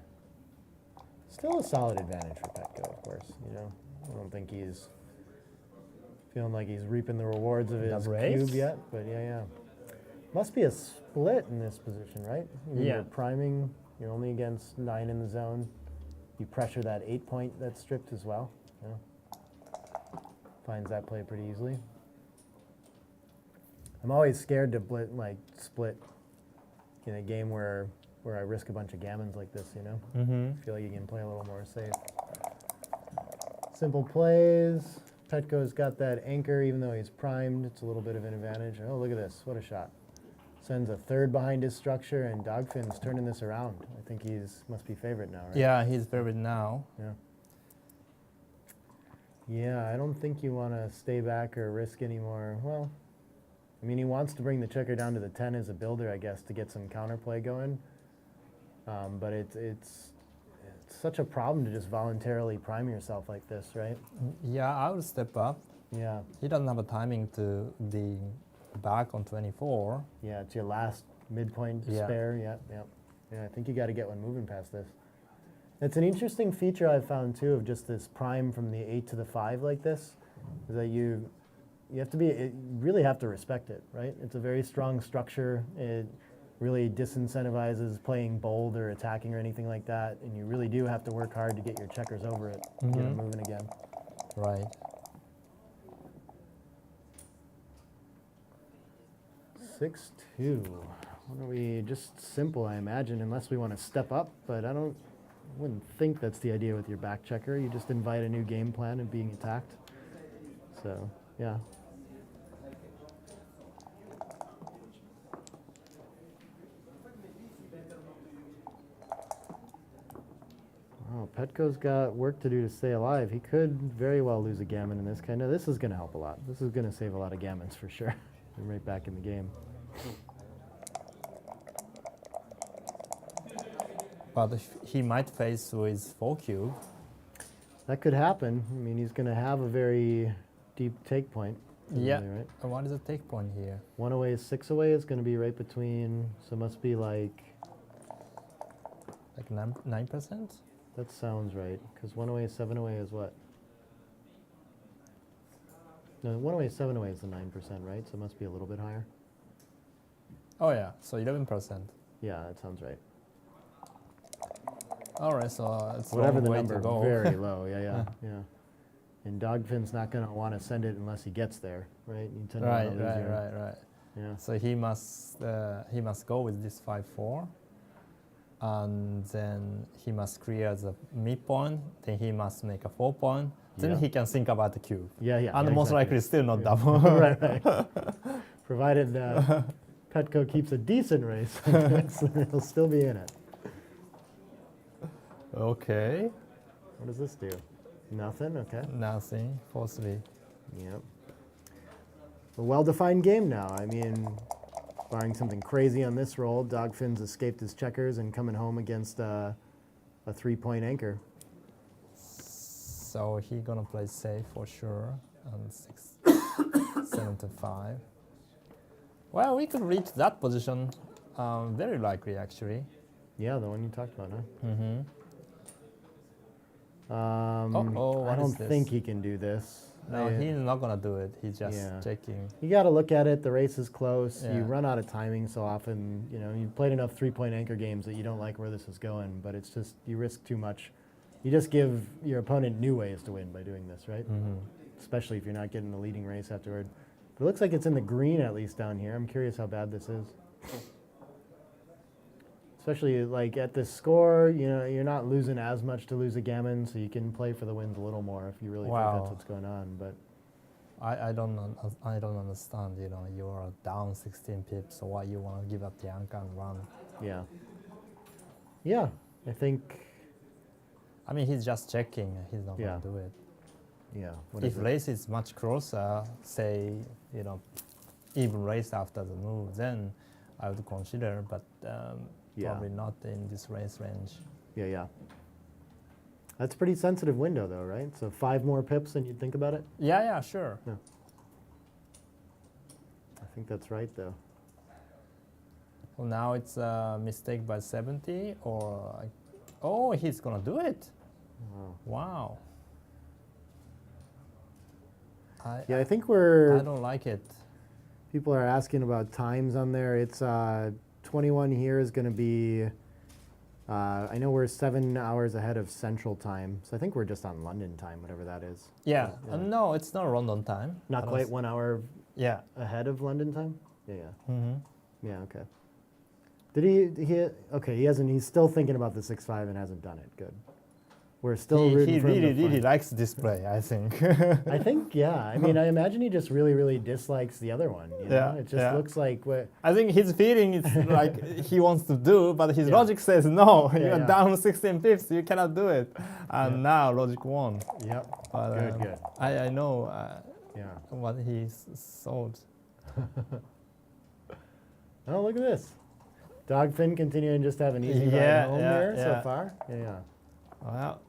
Still a solid advantage for Petko, of course. I don't think he's feeling like he's reaping the rewards of his Double ace? cube yet, but yeah. Must be a split in this position, right? When Yeah. You're priming, you're only against 9 in the zone. You pressure that 8 point that's stripped as well. Yeah. Finds that play pretty easily. I'm always scared to split in a game where I risk a bunch of gammons like this, Mm-hmm. I feel like you can play a little more safe. Simple plays. Petko's got that anchor, even though he's primed. It's a little bit of an advantage. Oh, look at this. What a shot. Sends a 3rd behind his structure, and Dagfinn's turning this around. I think must be favorite now, right? Yeah, he's favorite now. Yeah. Yeah, I don't think you want to stay back or risk anymore. Well, I mean, he wants to bring the checker down to the 10 as a builder, I guess, to get some counterplay going. But it's such a problem to just voluntarily prime yourself like this, right? Yeah, I would step up. Yeah, He doesn't have a timing to be back on 24. yeah, it's your last midpoint Yeah. spare. Yeah, I think you got to get one moving past this. It's an interesting feature I've found too of just this prime from the 8 to the 5 like this, is that you really have to respect it, right? It's a very strong structure. It really disincentivizes playing bold or attacking or anything like that, and you really do have to work hard to get your checkers over it, and get it moving again. Right. 6-2. What are we? Just simple, I imagine, unless we want to step up, but I wouldn't think that's the idea with your back checker. You just invite a new game plan of being attacked. So, yeah. Oh, Petko's got work to do to stay alive. He could very well lose a gammon in this kind of. This is going to help a lot. This is going to save a lot of gammons for sure. And right back in the game. But he might face with 4 cube. That could happen. I mean, he's going to have a very deep take point. Yeah. Right? And what is the take point here? 1 away, 6 away is going to be right between. So it must be like. Like 9%? That sounds right. Because 1 away, 7 away is what? No, 1 away, 7 away is the 9%, right? So it must be a little bit higher. Oh yeah, so 11%. Yeah, that sounds right. All right, so it's a Whatever the long way number, to go. very low. Yeah. And Dagfinn's not going to want to send it unless he gets there, right? You tend to Right, wanna lose right, your- right. Yeah. So he must go with this 5-4, and then he must clear the midpoint. Then he must make a 4-point. Then Yeah. he can think about the cube. Yeah, yeah. And yeah, most exactly. likely still not double. right, right. Provided Petko keeps a decent race, he'll still be in it. Okay. What does this do? Nothing? Okay. Nothing. 4-3. Yep. A well-defined game now. I mean, barring something crazy on this roll, Dagfinn's escaped his checkers and coming home against a 3-point anchor. So he gonna play safe for sure. And 7-5. Well, we could reach that position very likely, actually. Yeah, the one you talked about, huh? Mm-hmm. I what don't is this? think he can do this. No, he's not gonna do it. He's just Yeah. checking. You got to look at it. The race is close. Yeah. You run out of timing so often. You know, you've played enough 3-point anchor games that you don't like where this is going. But it's just you risk too much. You just give your opponent new ways to win by doing this, right? Mm-hmm. Especially if you're not getting the leading race afterward. But it looks like it's in the green at least down here. I'm curious how bad this is. Especially like at this score, you know, you're not losing as much to lose a Gammon, so you can play for the wins a little more if you really think Wow. that's what's going on. But I don't understand. You know, you are down 16 pips, so why you want to give up the anchor and run? yeah, yeah, I think I mean, he's just checking. He's not Yeah. gonna do it. yeah. What If is it? race is much closer, say, you know, even race after the move, then I would consider, but Yeah. probably not in this race range. Yeah, yeah. That's a pretty sensitive window, though, right? So 5 more pips than you'd think about it. Yeah, yeah, sure. I think that's right, though. Well, now it's a mistake by 70, or oh, he's gonna do it. Wow. Wow. Yeah, I think I we're. don't like it. People are asking about times on there. It's 21 here is going to be. I know we're 7 hours ahead of Central Time, so I think we're just on London time, whatever that is. Yeah. Yeah. No, it's not London time. Not I don't quite s- 1 hour Yeah. ahead of London time. Yeah, yeah, Mm-hmm. yeah. Okay. Did he? Okay, he hasn't. He's still thinking about the 6-5 and hasn't done it. Good. We're still rooting He for him to really find- likes this play, I think. I think, yeah. I mean, I imagine he just really dislikes the other one. You know? Yeah, It just yeah. looks like what. I think his feeling is like he wants to do, but his Yeah. logic says no. Yeah, You are yeah. down 16 pips, you cannot do it. And Yeah. now logic won. Yep. But, Good. I know Yeah. what he thought. Oh, look at this. Dagfinn continuing just to have an easy Yeah, ride home yeah, here so yeah. far. Yeah. Well,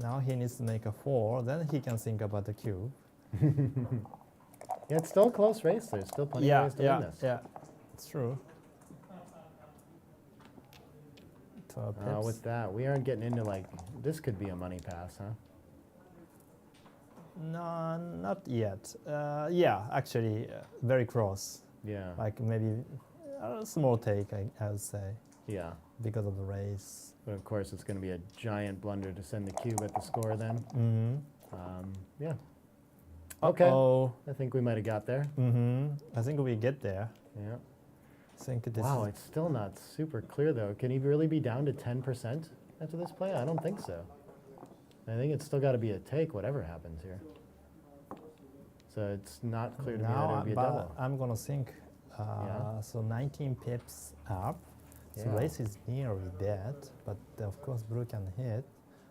now he needs to make a 4, then he can think about the cube. Yeah, it's still a close race. There's still plenty of ways to win this. Yeah, it's true. 12 pips. With that, we aren't getting into like, this could be a money pass, huh? No, not yet. Yeah, actually, very close. Yeah. Like maybe a small take, I would say, Yeah. because of the race. But of course, it's going to be a giant blunder to send the cube at the score then. Mm-hmm. Yeah. Okay. Oh. I think we might have got there. Mm-hmm. I think we get there. Yeah. I think this Wow, is it's still not super clear though. Can he really be down to 10% after this play? I don't think so. I think it's still got to be a take, whatever happens here. So it's not clear to me that it would be a but double. I'm gonna think. Yeah. So 19 pips up. So Yeah. race is nearly dead, but of course blue can hit.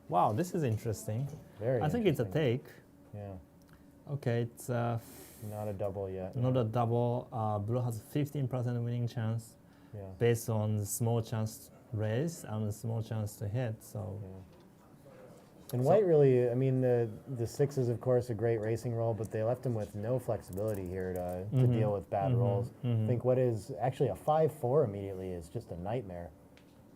Wow, this is interesting. Very I think it's a interesting. take. Yeah, Okay, it's not a double yet. not a double. Blue has 15% winning chance Yeah. based on the small chance raise and the small chance to hit. So Yeah. And So- white really, I mean, the 6 is of course a great racing roll, but they left him with no flexibility here to Mhm. deal with bad Mhm. rolls. Mhm. I think what is actually a 5-4 immediately is just a nightmare.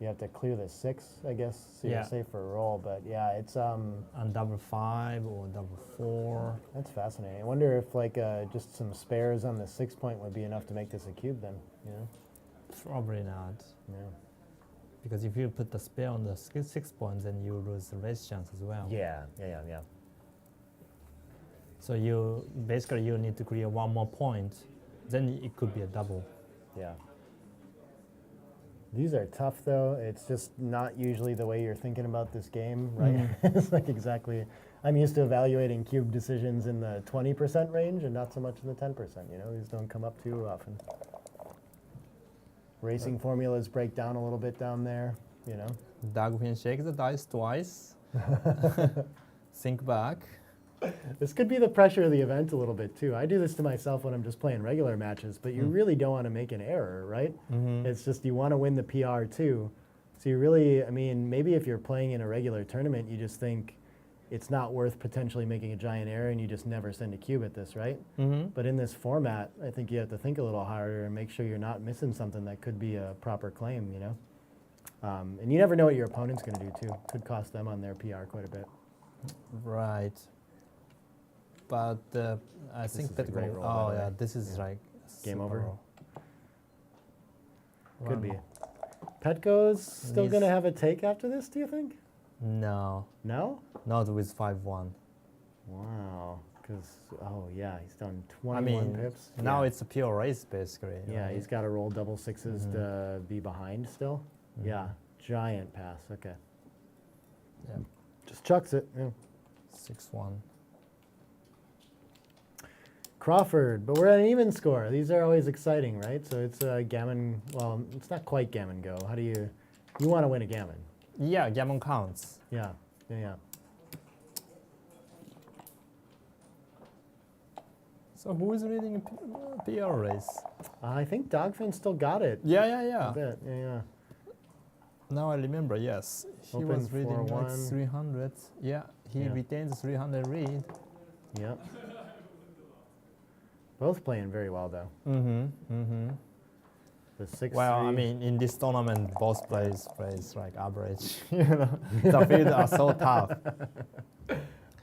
You have to clear the 6, I guess, so Yeah. you're safe for a roll. But yeah, it's and double 5 or double 4. that's fascinating. I wonder if like just some spares on the 6 point would be enough to make this a cube then. You know? Probably not. Yeah. Because if you put the spare on the 6 points, then you lose the race chance as well. Yeah. So you basically you need to clear one more point, then it could be a double. Yeah. These are tough though. It's just not usually the way you're thinking about this game, right? It's like exactly. I'm used to evaluating cube decisions in the 20% range and not so much in the 10%. You know, these don't come up too often. Racing formulas break down a little bit down there. You know. Dagfinn shake the dice twice. Think back. This could be the pressure of the event a little bit too. I do this to myself when I'm just playing regular matches, but you really don't want to make an error, right? It's just you want to win the PR too. So you really, I mean, maybe if you're playing in a regular tournament, you just think it's not worth potentially making a giant error and you just never send a cube at this, right? But in this format, I think you have to think a little harder and make sure you're not missing something that could be a proper claim, you know? And you never know what your opponent's going to do too. Could cost them on their PR quite a bit. Right. But I think is a great Petko. roll, by Oh the yeah, way. this is like Game super over? roll. Could be. One. Petko's still Needs- going to have a take after this, do you think? No, No? not with 5-1. Wow. Because, oh yeah, he's done I 21 mean, pips. now yeah. it's a pure race basically. Yeah, right? he's got to roll double sixes to be behind still. Yeah, giant pass. Okay. Yeah. Just chucks it. Yeah. 6-1. Crawford, but we're at an even score. These are always exciting, right? So it's Gammon. Well, it's not quite Gammon Go. How do you want to win a Gammon? Yeah, Gammon counts. Yeah, yeah, yeah. So who is leading PR race? I think Dagfinn still got it. Yeah, A yeah. bit. Yeah, yeah. Now I remember. Yes, he Open was reading like 4-1. 300. Yeah, he Yeah. retained the 300 read. Yep. Both playing very well though. The 6-3. Well, I mean, in this tournament, both plays like average. You know, the field are so tough.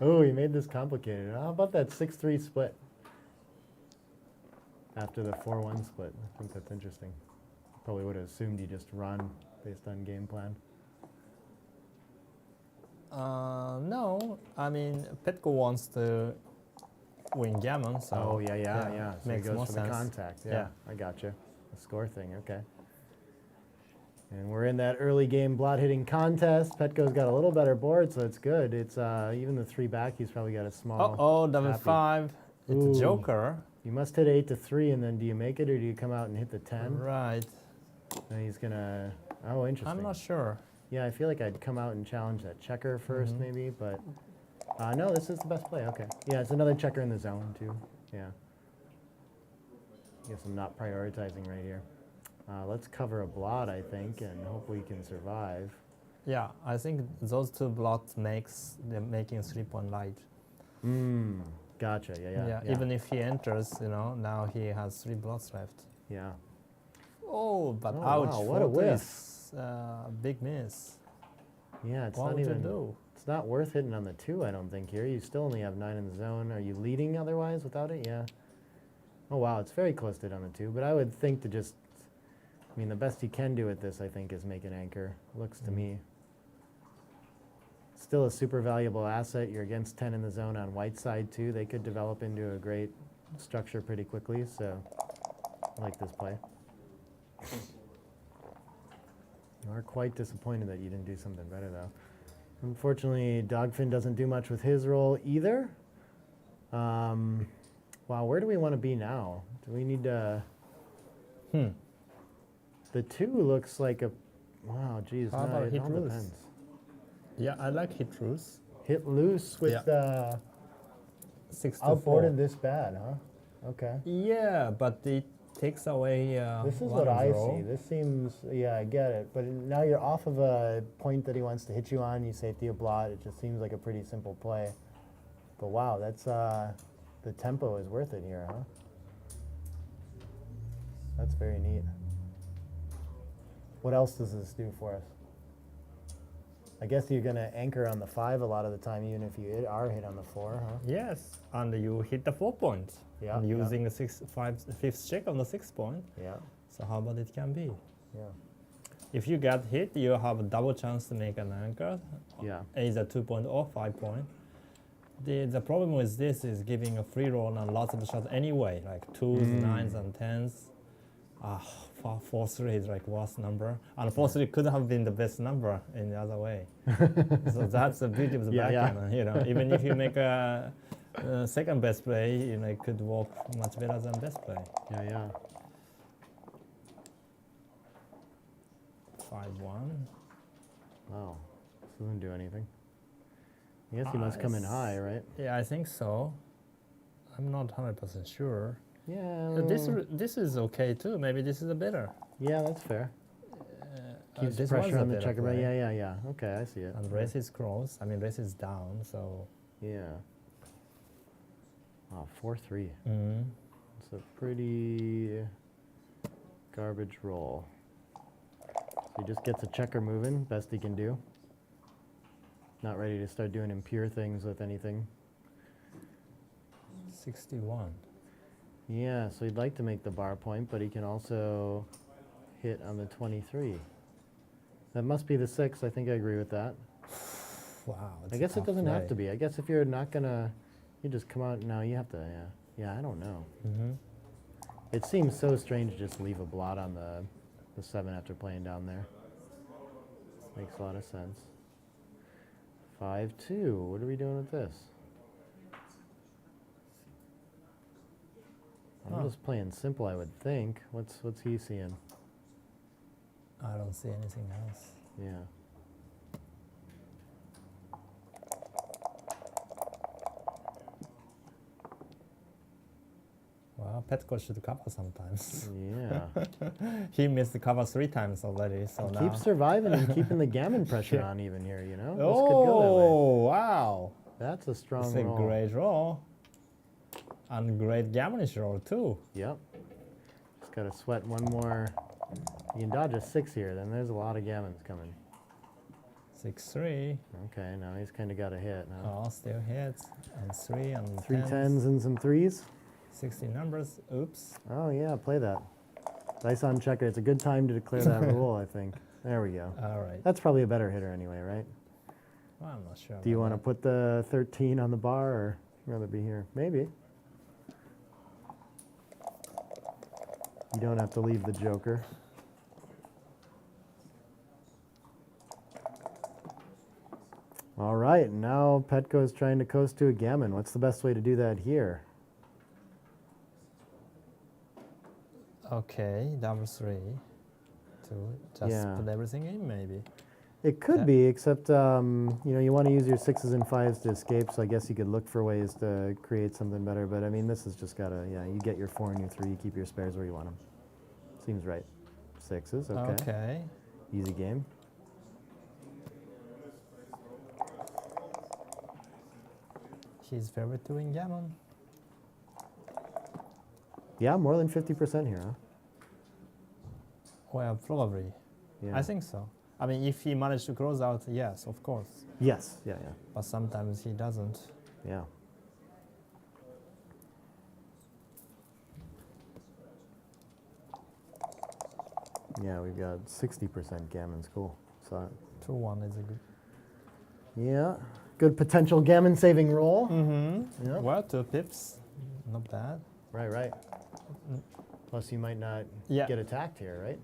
Oh, he made this complicated. How about that 6-3 split? After the 4-1 split. I think that's interesting. Probably would have assumed you just run based on game plan. No, I mean, Petko wants to win Gammon, so Oh, yeah. So he makes goes more for sense. the contact. Yeah, Yeah. I gotcha. The score thing, okay. And we're in that early game blot hitting contest. Petko's got a little better board, so it's good. It's even the 3 back, he's probably got a small. Oh, double happy. 5. It's Ooh. a joker. You must hit 8 to 3, and then do you make it, or do you come out and hit the 10? Right. And he's gonna. Oh, interesting. I'm not sure. Yeah, I feel like I'd come out and challenge that checker first, maybe, but no, this is the best play. Okay. Yeah, it's another checker in the zone too. Yeah. Guess I'm not prioritizing right here. Let's cover a blot, I think, and hope we can survive. Yeah, I think those 2 blots makes them making 3-point light. Gotcha. Yeah. Even if he enters, you know, now he has 3 blots left. Yeah. Oh, but Oh, ouch! wow, what a 40 whiff. is a big miss. Yeah, it's What not would even. you do? It's not worth hitting on the 2, I don't think. Here, you still only have 9 in the zone. Are you leading otherwise without it? Yeah. Oh wow, it's very close to hit on the 2. But I would think to just. I mean, the best you can do with this, I think, is make an anchor. Looks to me. Still a super valuable asset. You're against 10 in the zone on white side too. They could develop into a great structure pretty quickly. So, I like this play. You are quite disappointed that you didn't do something better though. Unfortunately, Dagfinn doesn't do much with his roll either. Wow, where do we want to be now? Do we need to? The 2 looks like a. Wow, geez, How no, about it hit all loose? depends. Yeah, I like hit loose. Hit loose with Yeah. 6 to 4. outboarded this bad, huh? Okay. Yeah, but it takes away. This is one what I roll. see. This seems, yeah, I get it. But now you're off of a point that he wants to hit you on. You safety a blot. It just seems like a pretty simple play. But wow, that's the tempo is worth it here, huh? That's very neat. What else does this do for us? I guess you're going to anchor on the 5 a lot of the time, even if you are hit on the 4, huh? Yes, and you hit the 4 points. Yeah, and yeah. using a 5th check on the 6 point. Yeah, So how about it can be? yeah, If you get hit, you have a double chance to make an anchor, yeah. either 2 point or 5 point. The problem with this is giving a free roll on lots of shots anyway, like 2s, 9s, and 10s. 4-3 is like worst number. And 4-3 could have been the best number in the other way. So that's the beauty of the backgammon. You know, even if you make a second best play, you know, it could work much better than best play. Yeah. 5-1. Wow. This doesn't do anything. I guess he must come in high, right? Yeah, I think so. I'm not 100% sure. Yeah. This is okay too. Maybe this is a better. Yeah, that's fair. Keeps this pressure was a on the better checker. play. Yeah. Okay, I see it. And race is close. I mean, race is down, so. Yeah. Wow, 4-3. Mm. It's a pretty garbage roll. So he just gets a checker moving, best he can do. Not ready to start doing impure things with anything. 61. Yeah, so he'd like to make the bar point, but he can also hit on the 23. That must be the 6. I think I agree with that. Wow. I guess it doesn't have to be. I guess if you're not gonna, you just come out. No, you have to. Yeah. I don't know. Mm-hmm. It seems so strange to just leave a blot on the 7 after playing down there. Makes a lot of sense. 5-2. What are we doing with this? I'm just playing simple, I would think. What's he seeing? I don't see anything else. Yeah. Well, Petko should cover sometimes. Yeah. He missed the cover 3 times already, so now. Keep surviving and keeping the gammon pressure on even here, you know? This Oh, could go that way. wow. That's a strong It's a roll. great roll. And great gammonish roll, too. Yep. Just got to sweat one more. You can dodge a 6 here, then there's a lot of gammons coming. 6-3. Okay, now he's kind of got a hit. Now. Oh, still hits. And 3 and 3 10s and some 3s. 60 numbers. Oops. Oh, yeah, play that. Dice on checker. It's a good time to declare that rule, I think. There we go. All right. That's probably a better hitter anyway, right? Well, I'm not sure. Do you about want to put the 13 on the bar or rather be here? Maybe. You don't have to leave the joker. All right, now Petko is trying to coast to a gammon. What's the best way to do that here? that. Okay, double 3. To just Yeah. put everything in, maybe. It could Yeah. be, except you know, you want to use your 6s and 5s to escape. So I guess you could look for ways to create something better. But I mean, this is just gotta, yeah. You get your 4 and your 3. You keep your spares where you want them. Seems right. 6s, okay. Okay. Easy game. His favorite to win Gammon. Yeah, more than 50% here, huh? Well, probably. Yeah. I think so. I mean, if he managed to close out, yes, of course. Yes, yeah. But sometimes he doesn't. Yeah. Yeah, we've got 60% gammon. Cool. So 2-1 is a good. yeah, good potential gammon saving roll. Mm-hmm. Yeah. Well, 2 pips. Not bad. Right. Plus, you might not Yeah. get attacked here, right?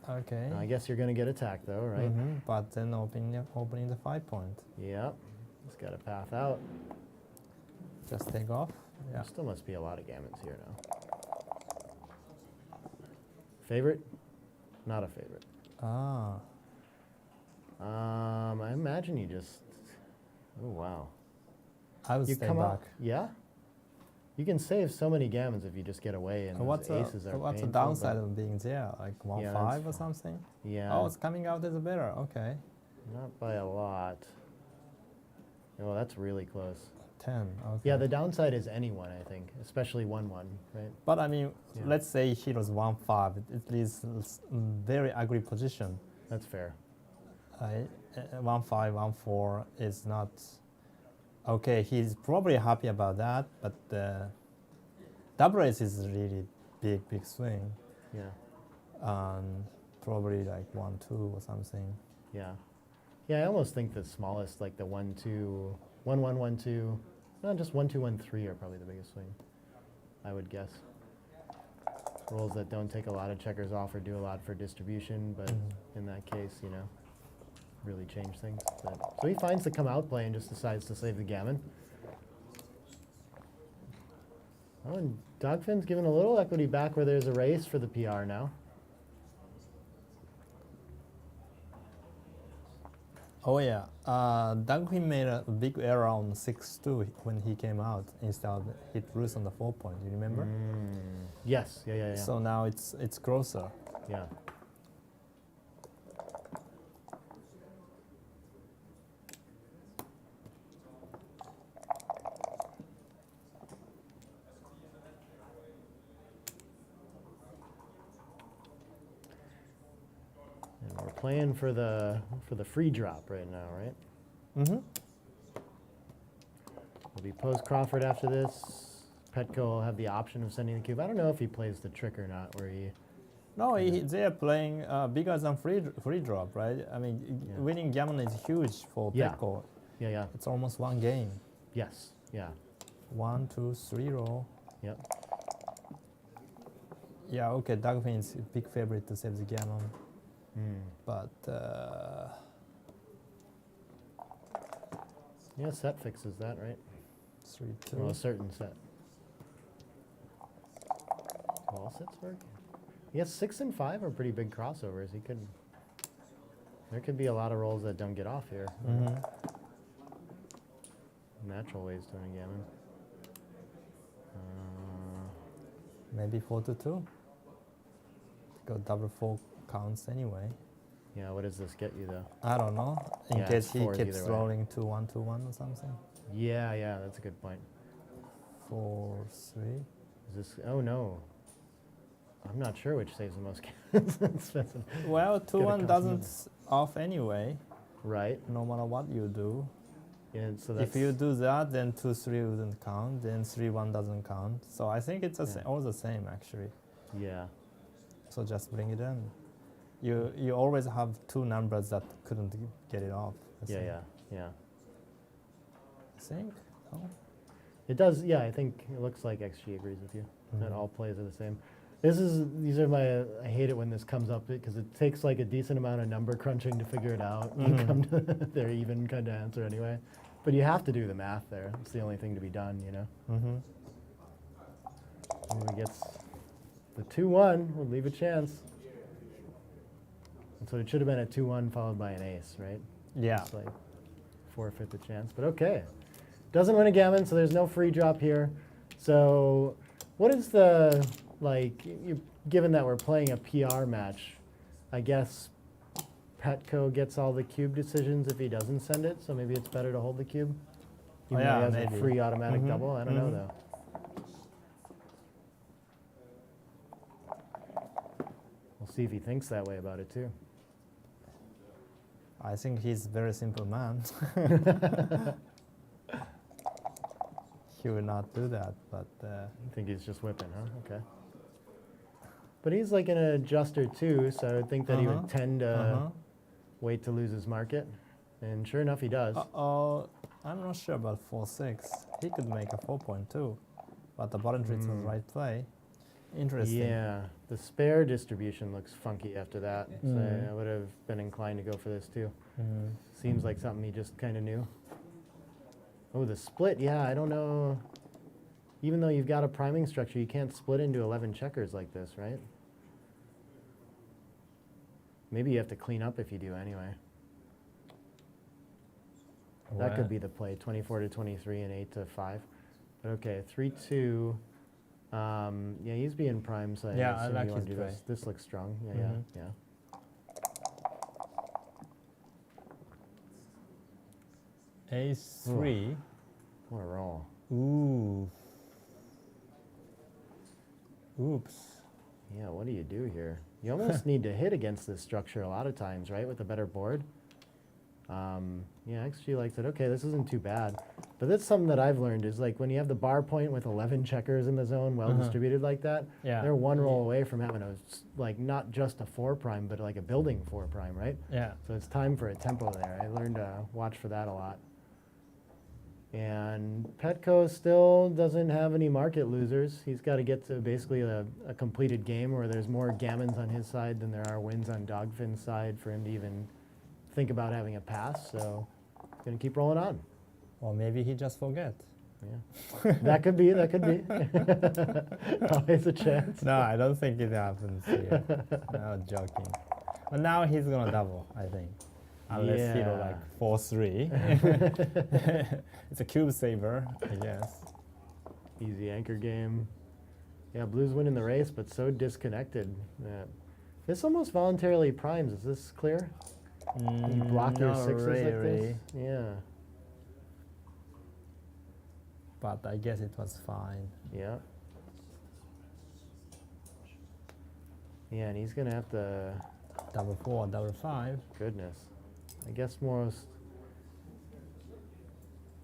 Okay. I guess you're going to get attacked, though, right? Mm-hmm. But then opening the 5 point. Yep. Just got a path out. Just take off. Yeah. There still must be a lot of gammons here now. Favorite? Not a favorite. Ah. I imagine you just. Oh wow. I would You stay come back. out. Yeah. You can save so many gammons if you just get away, and What's those aces are what's the painful, downside but- of being there? Like 1-5 Yeah, or something? Yeah. Oh, it's coming out as better. Okay. Not by a lot. Oh, that's really close. 10. Okay. Yeah, the downside is anyone, I think, especially 1-1, right? But I mean, Yeah. let's say he was 1-5. It is very ugly position. That's fair. 1-5, 1-4 is not okay. He's probably happy about that, but double ace is a really big swing, Yeah. and probably like 1-2 or something. Yeah. Yeah, I almost think the smallest, like the 1-2, 1-1, 1-2, Just 1, 2, 1, 3 are probably the biggest swing, I would guess. Rolls that don't take a lot of checkers off or do a lot for distribution, but in that case, you know, really change things. But, so he finds the come out play and just decides to save the gammon. Oh, and Dagfinn's given a little equity back where there's a race for the PR now. Oh yeah, Dagfinn made a big error on 6-2 when he came out instead of hit loose on the 4-point. You remember? Yes, yeah. So now it's closer. Yeah. And we're playing for the free drop right now, right? Mm-hmm. We'll be post Crawford after this. Petko will have the option of sending the cube. I don't know if he plays the trick or not, where he. No, they are playing bigger than free drop, right? I mean, winning Gammon is huge for Petko. Yeah. It's almost one game. Yes. Yeah. 1, 2, 3 roll. Yep. Yeah. Okay. Dagfinn is a big favorite to save the Gammon, but. Yeah, set fixes that, right? 3-2. Well, a certain set. All sets work. Yes, 6 and 5 are pretty big crossovers. He could. There could be a lot of rolls that don't get off here. Natural ways to win a gammon. Maybe 4-2. Go double 4 counts anyway. Yeah, what does this get you though? I don't know. In Yeah, case it's he fours keeps either way. rolling 2-1, 2-1 or something. Yeah, that's a good point. 4-3. Is this? Oh no. I'm not sure which saves the most gammons. Well, 2-1 custom doesn't off anyway, Right. no matter what you do. Yeah, so that's. If you do that, then 2-3 wouldn't count, then 3-1 doesn't count. So I think it's all the same actually. Yeah. So just bring it in. You always have 2 numbers that couldn't get it off. I think. Yeah. I think. Oh. It does. Yeah, I think it looks like XG agrees with you. That all plays are the same. These are my. I hate it when this comes up because it takes like a decent amount of number crunching to figure it out and come to their even kind of answer anyway. But you have to do the math there. It's the only thing to be done, you know. And he gets the 2-1. Would leave a chance. And so it should have been a 2-1 followed by an ace, right? Yeah. It's like forfeit the chance. But okay. Doesn't win a gammon, so there's no free drop here. So what is the, like, given that we're playing a PR match, I guess Petko gets all the cube decisions if he doesn't send it, so maybe it's better to hold the cube? Even though he has maybe. a free automatic double? I don't know, though. We'll see if he thinks that way about it, too. I think he's a very simple man. He will not do that, but. I think he's just whipping, huh? Okay. But he's like an adjuster, too, so I would think that he would tend to wait to lose his market. And sure enough, he does. I'm not sure about 4-6. He could make a 4.2, but the bottom tree's the right play. Interesting. Yeah, the spare distribution looks funky after that. So I would have been inclined to go for this too. Seems like something he just kind of knew. Oh, the split. Yeah, I don't know. Even though you've got a priming structure, you can't split into 11 checkers like this, right? Maybe you have to clean up if you do anyway. That could be the play, 24 to 23 and 8 to 5. But okay, 3-2. Yeah, he's being prime, so Yeah, I assume like you want his to do play. this. This looks strong. Yeah. A3. What a roll. Ooh. Oops. Yeah, what do you do here? You almost need to hit against this structure a lot of times, right, with a better board. Yeah, XG likes it. Okay, this isn't too bad. But that's something that I've learned is like when you have the bar point with 11 checkers in the zone, well distributed like that, they're one roll away from having a, like not just a 4 prime, but like a building 4 prime, right? Yeah. So it's time for a tempo there. I learned to watch for that a lot. And Petko still doesn't have any market losers. He's got to get to basically a completed game where there's more gammons on his side than there are wins on Dagfinn's side for him to even think about having a pass. So he's going to keep rolling on. Or maybe he just forget. Yeah, that could be. That could be. Always a chance. No, I don't think it happens here. No, joking. But now he's gonna double, I think. Unless he go like 4-3. It's a cube saver, I guess. Easy anchor game. Yeah, Blues winning the race, but so disconnected. Yeah. This almost voluntarily primes. Is this clear? You block your not sixes like really. this? Yeah. But I guess it was fine. Yeah. Yeah, and he's going to have to... Double 4, double 5. Goodness. I guess most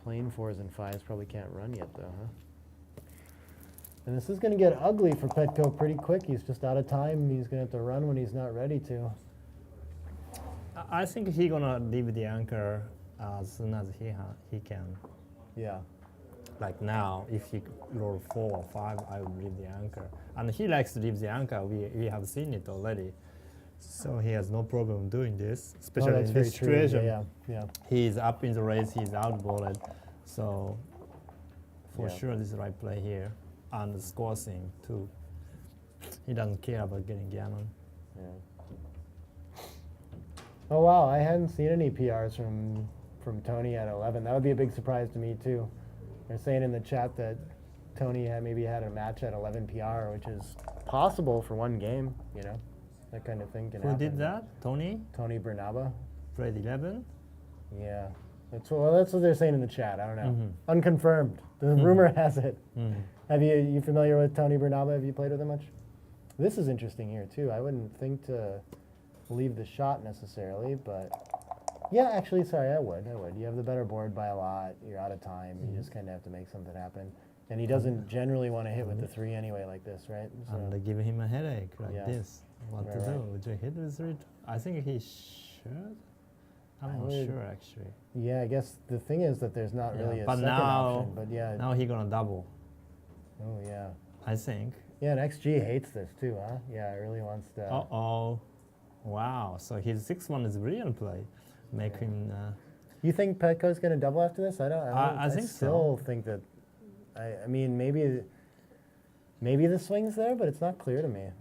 plain 4s and 5s probably can't run yet, though, huh? And this is going to get ugly for Petko pretty quick. He's just out of time. He's going to have to run when he's not ready to. I think he gonna leave the anchor as soon as he can. Yeah. Like now, if he roll 4 or 5, I would leave the anchor. And he likes to leave the anchor. We have seen it already. So he has no problem doing this, especially that's in very this true. situation. Yeah. He's up in the race, he's outballed. So for Yeah. sure this is the right play here. And the score thing too. He doesn't care about getting Gammon. Yeah. Oh wow, I hadn't seen any PRs from Tony at 11. That would be a big surprise to me too. They're saying in the chat that Tony maybe had a match at 11 PR, which is possible for one game. You know, that kind of thing can Who happen. did that? Tony? Tony Bernaba. Played 11? Yeah, that's what they're saying in the chat. I don't know, Mhm. unconfirmed. The rumor has it. Mm. Have you familiar with Tony Bernaba? Have you played with him much? This is interesting here too. I wouldn't think to leave the shot necessarily, but yeah, actually, sorry, I would. You have the better board by a lot. You're out of time. You just kind of have to make something happen. And he doesn't generally want to hit with the 3 anyway, like this, right? So, And they give him a headache like Yeah. this. What to Right, do? right. Would you hit with 3? I think he should. I'm I not would- sure actually. yeah, I guess the thing is that there's not really a But second now, option. But yeah. now he gonna double. Oh yeah. I think. Yeah, and XG hates this too, huh? Yeah, it really wants to. Uh-oh. Wow. So his 6-1 is brilliant play. Make him. You think Petko's going to double after this? I think still think that. I mean, maybe the swing's there, but it's not clear to me.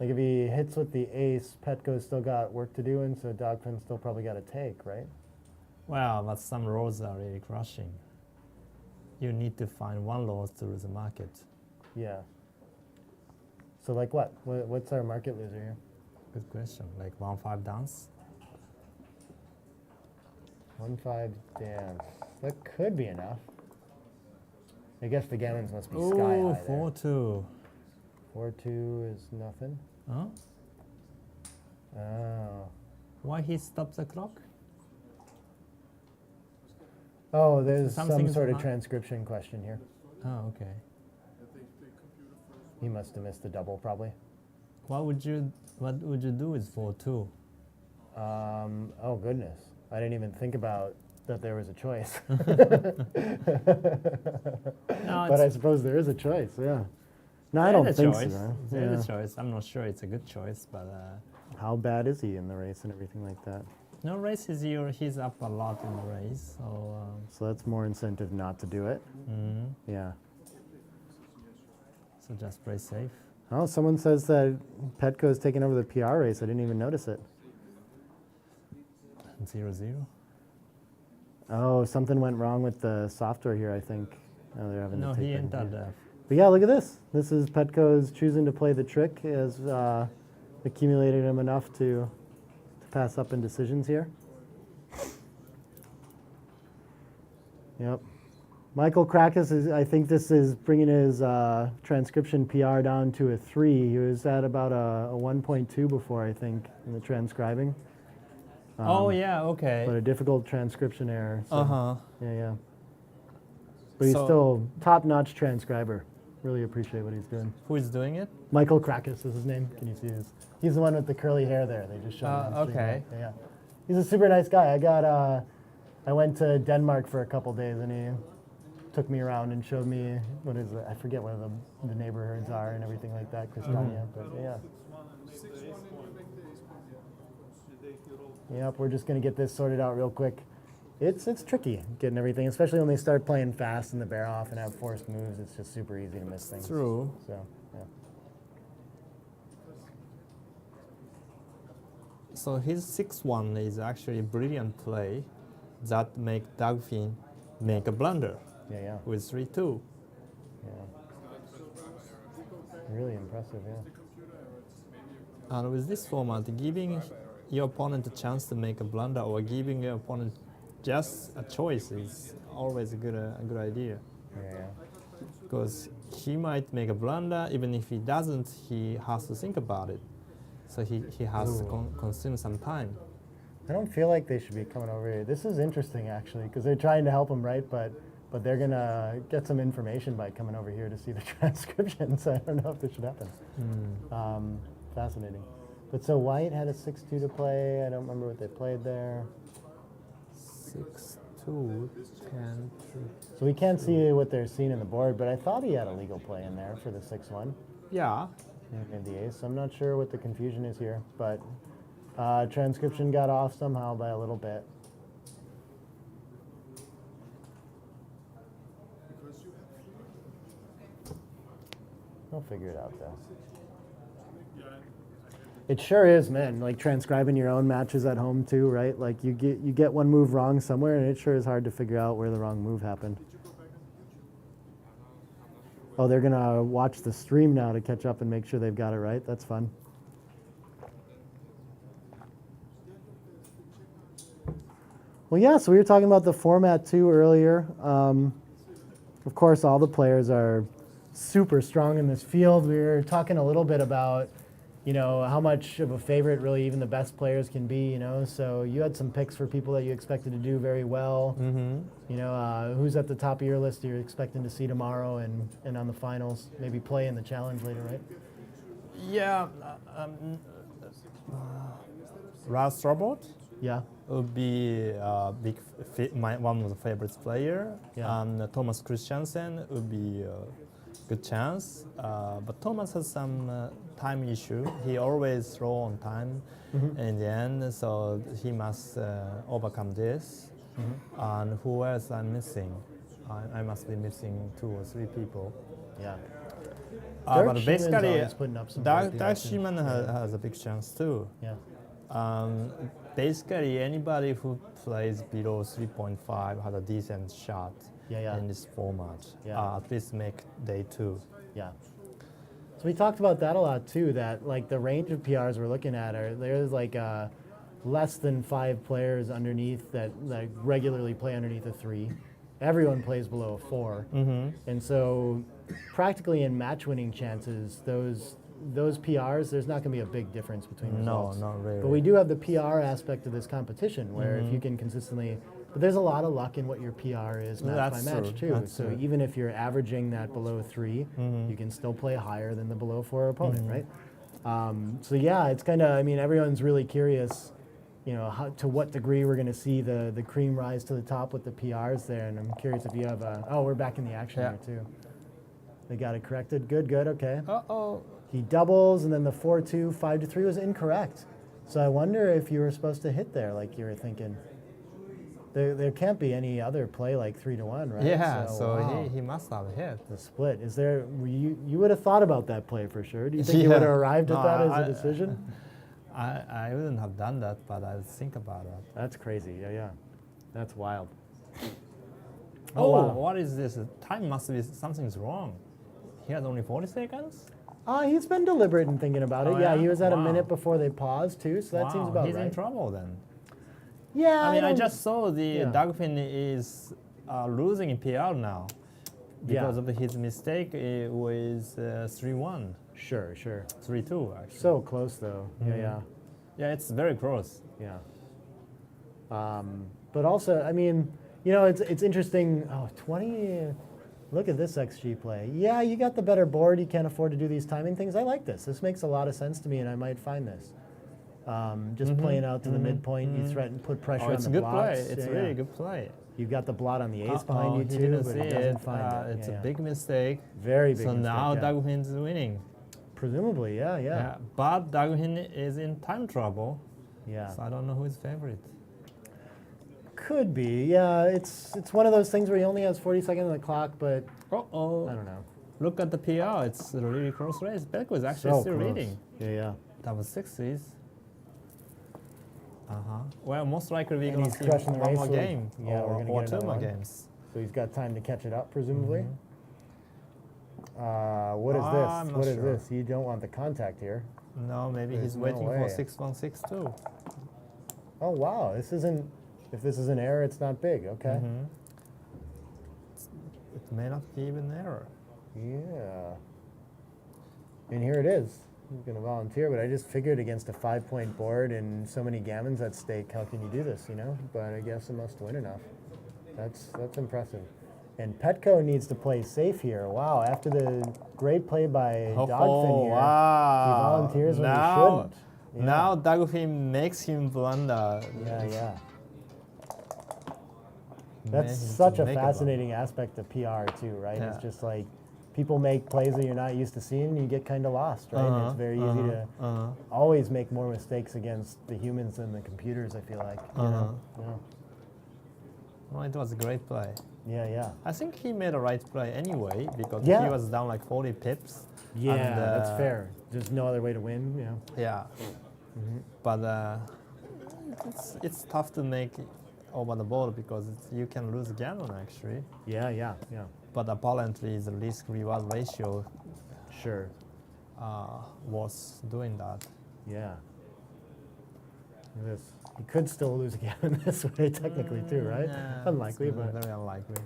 Like if he hits with the ace, Petko's still got work to do, and so Dagfinn's still probably got to take, right? Well, but some rolls are really crushing. You need to find one loss through the market. Yeah. So like what? What's our market loser here? Good question. Like 1-5 dance. 1-5 dance. That could be enough. I guess the gammons must be sky Oh, high there. 4-2. 4-2 is nothing. Huh? Oh. Why he stopped the clock? Oh, there's some Something's sort of not- transcription question here. Oh, okay. He must have missed the double, probably. What would you do with 4-2? Oh goodness, I didn't even think about that there was a choice. But I suppose there is a choice. Yeah. No, I don't think so. There's a choice. I'm not sure it's a good choice, but How bad is he in the race and everything like that? no race is here. He's up a lot in the race, so So that's more incentive not to do it. Yeah. so just play safe. Oh, someone says that Petko's taking over the PR race. I didn't even notice it. 0-0. Oh, something went wrong with the software here, I think. Oh, they're having No, to take he that entered. here. But yeah, look at this. This is Petko's choosing to play the trick. He has accumulated him enough to pass up in decisions here. Yep. Michael Krakis is, I think this is bringing his transcription PR down to a 3. He was at about a 1.2 before, I think, in the transcribing. Oh yeah, okay. But a difficult transcription error. So, Uh-huh. Yeah. But he's So- still top-notch transcriber. Really appreciate what he's doing. Who is doing it? Michael Krakis is his name. Can you see his? He's the one with the curly hair there. They just showed him on stream. Okay. Yeah. He's a super nice guy. I got I went to Denmark for a couple days, and he took me around and showed me what is it? I forget what the neighborhoods are and everything like that, Christiania. But yeah. Yep, we're just gonna get this sorted out real quick. It's tricky getting everything, especially when they start playing fast in the bear off and have forced moves. It's just super easy to miss things. True. So yeah. So his 6-1 is actually a brilliant play that make Dagfinn make a blunder Yeah. with 3-2. Yeah. Really impressive, yeah. And with this format, giving your opponent a chance to make a blunder or giving your opponent just a choice is always a good idea. Yeah. Because he might make a blunder, even if he doesn't, he has to think about it. So he has to consume some time. I don't feel like they should be coming over here. This is interesting, actually, because they're trying to help him, right? But they're going to get some information by coming over here to see the transcription, so I don't know if this should happen. Fascinating. But so White had a 6-2 to play. I don't remember what they played there. 6-2, 10-3. So we can't see what they're seeing in the board, but I thought he had a legal play in there for the 6-1. Yeah. And the ace. I'm not sure what the confusion is here, but transcription got off somehow by a little bit. We'll figure it out though. It sure is, man. Like transcribing your own matches at home too, right? Like you get one move wrong somewhere, and it sure is hard to figure out where the wrong move happened. Oh, they're gonna watch the stream now to catch up and make sure they've got it right. That's fun. Well, yeah, so we were talking about the format too earlier. Of course, all the players are super strong in this field. We were talking a little bit about, how much of a favorite really even the best players can be, So you had some picks for people that you expected to do very well. Who's at the top of your list you're expecting to see tomorrow and on the finals, maybe play in the challenge later, right? Yeah. Ras Robot Yeah. would be one of the favorites player. Yeah. And Thomas Christiansen would be a good chance. But Thomas has some time issue. He always throw on time in the end, so he must overcome this. And who else I'm missing? I must be missing 2 or 3 people. Yeah. But basically, Dirk Schiemann has a big chance too. Yeah. Basically, anybody who plays below 3.5 has a decent shot in this format. At least make day 2. Yeah. So we talked about that a lot too, that like the range of PRs we're looking at there's like less than 5 players underneath that regularly play underneath a 3. Everyone plays below a 4. And so practically in match winning chances, those PRs, there's not going to be a big difference between results. No, not really. But we do have the PR aspect of this competition where if you can consistently, but there's a lot of luck in what your PR is match by match too. So even if you're averaging that below 3, you can still play higher than the below 4 opponent, right? So yeah, it's kind of, everyone's really curious, to what degree we're going to see the cream rise to the top with the PRs there. And I'm curious if you have we're back in the action here too. They got it corrected. Good, okay. Uh-oh. He doubles, and then the 4-2, 5-3 was incorrect. So I wonder if you were supposed to hit there like you were thinking. There can't be any other play like 3-1, right? Yeah, wow. he must have hit. The split. Is there, you would have thought about that play for sure. Do you think you would have arrived at that as a decision? I wouldn't have done that, but I would think about it. That's crazy. Yeah. That's wild. Oh, wow. What is this? Time must be, something's wrong. He has only 40 seconds? He's been deliberate in thinking about it. Yeah, he was at a minute before they paused too, so that seems about He's right. in trouble then. Yeah, I just saw the Dagfinn is losing in PR now because of his mistake with 3-1. Sure. 3-2 actually. So close though. Yeah. Yeah, it's very close. Yeah. But also, it's interesting. 20. Look at this XG play. Yeah, you got the better board. You can't afford to do these timing things. I like this. This makes a lot of sense to me, and I might find this. Just playing out to the midpoint. You threaten, put pressure on it's the a good blocks. play. It's Yeah, really yeah. good play. You've got the blot on the ace behind you he too, didn't but see he doesn't it. find it. It's Yeah, a yeah. big mistake. Very big So mistake, now yeah. Dagfinn's winning. Presumably, yeah. But Dagfinn is in time trouble. Yeah. So I don't know who is favorite. Could be, yeah. It's one of those things where he only has 40 seconds on the clock, but Uh-oh. I don't know. Look at the PR. It's a really close race. Petko is actually So still close. leading. Yeah. Double sixes. Well, most likely we're And going he's to see crushing the one race more lead. game. Yeah, we're gonna or get two another more one. games. So he's got time to catch it up, presumably. What is I'm this? not What is sure. this? You don't want the contact here. No, maybe There's he's no waiting way. for 6162. Oh wow, this isn't. If this is an error, it's not big. Okay. It may not be even an error. Yeah. And here it is. He's going to volunteer, but I just figured against a 5-point board and so many gammons at stake, how can you do this, you know? But I guess it must win enough. That's impressive. And Petko needs to play safe here. Wow, after the great play by Dagfinn here, wow. he volunteers when he Now, shouldn't. Yeah. now Dagfinn makes him blunder. Yeah. That's Made him such to a make fascinating aspect of PR too, right? Yeah. It's just like people make plays that you're not used to seeing and you get kind of lost, right? And it's very easy to always make more mistakes against the humans than the computers, I feel like. You know? Well, it was a great play. Yeah. I think he made a right play anyway because Yeah. he was down like 40 pips. Yeah, and, that's fair. There's no other way to win, you know? Yeah. But it's tough to make over the board because you can lose Gammon actually. Yeah. But apparently the risk-reward ratio Sure. was doing that. Yeah. Look at this. He could still lose again in this way, technically, too, right? Yeah, Unlikely, it's but. very unlikely.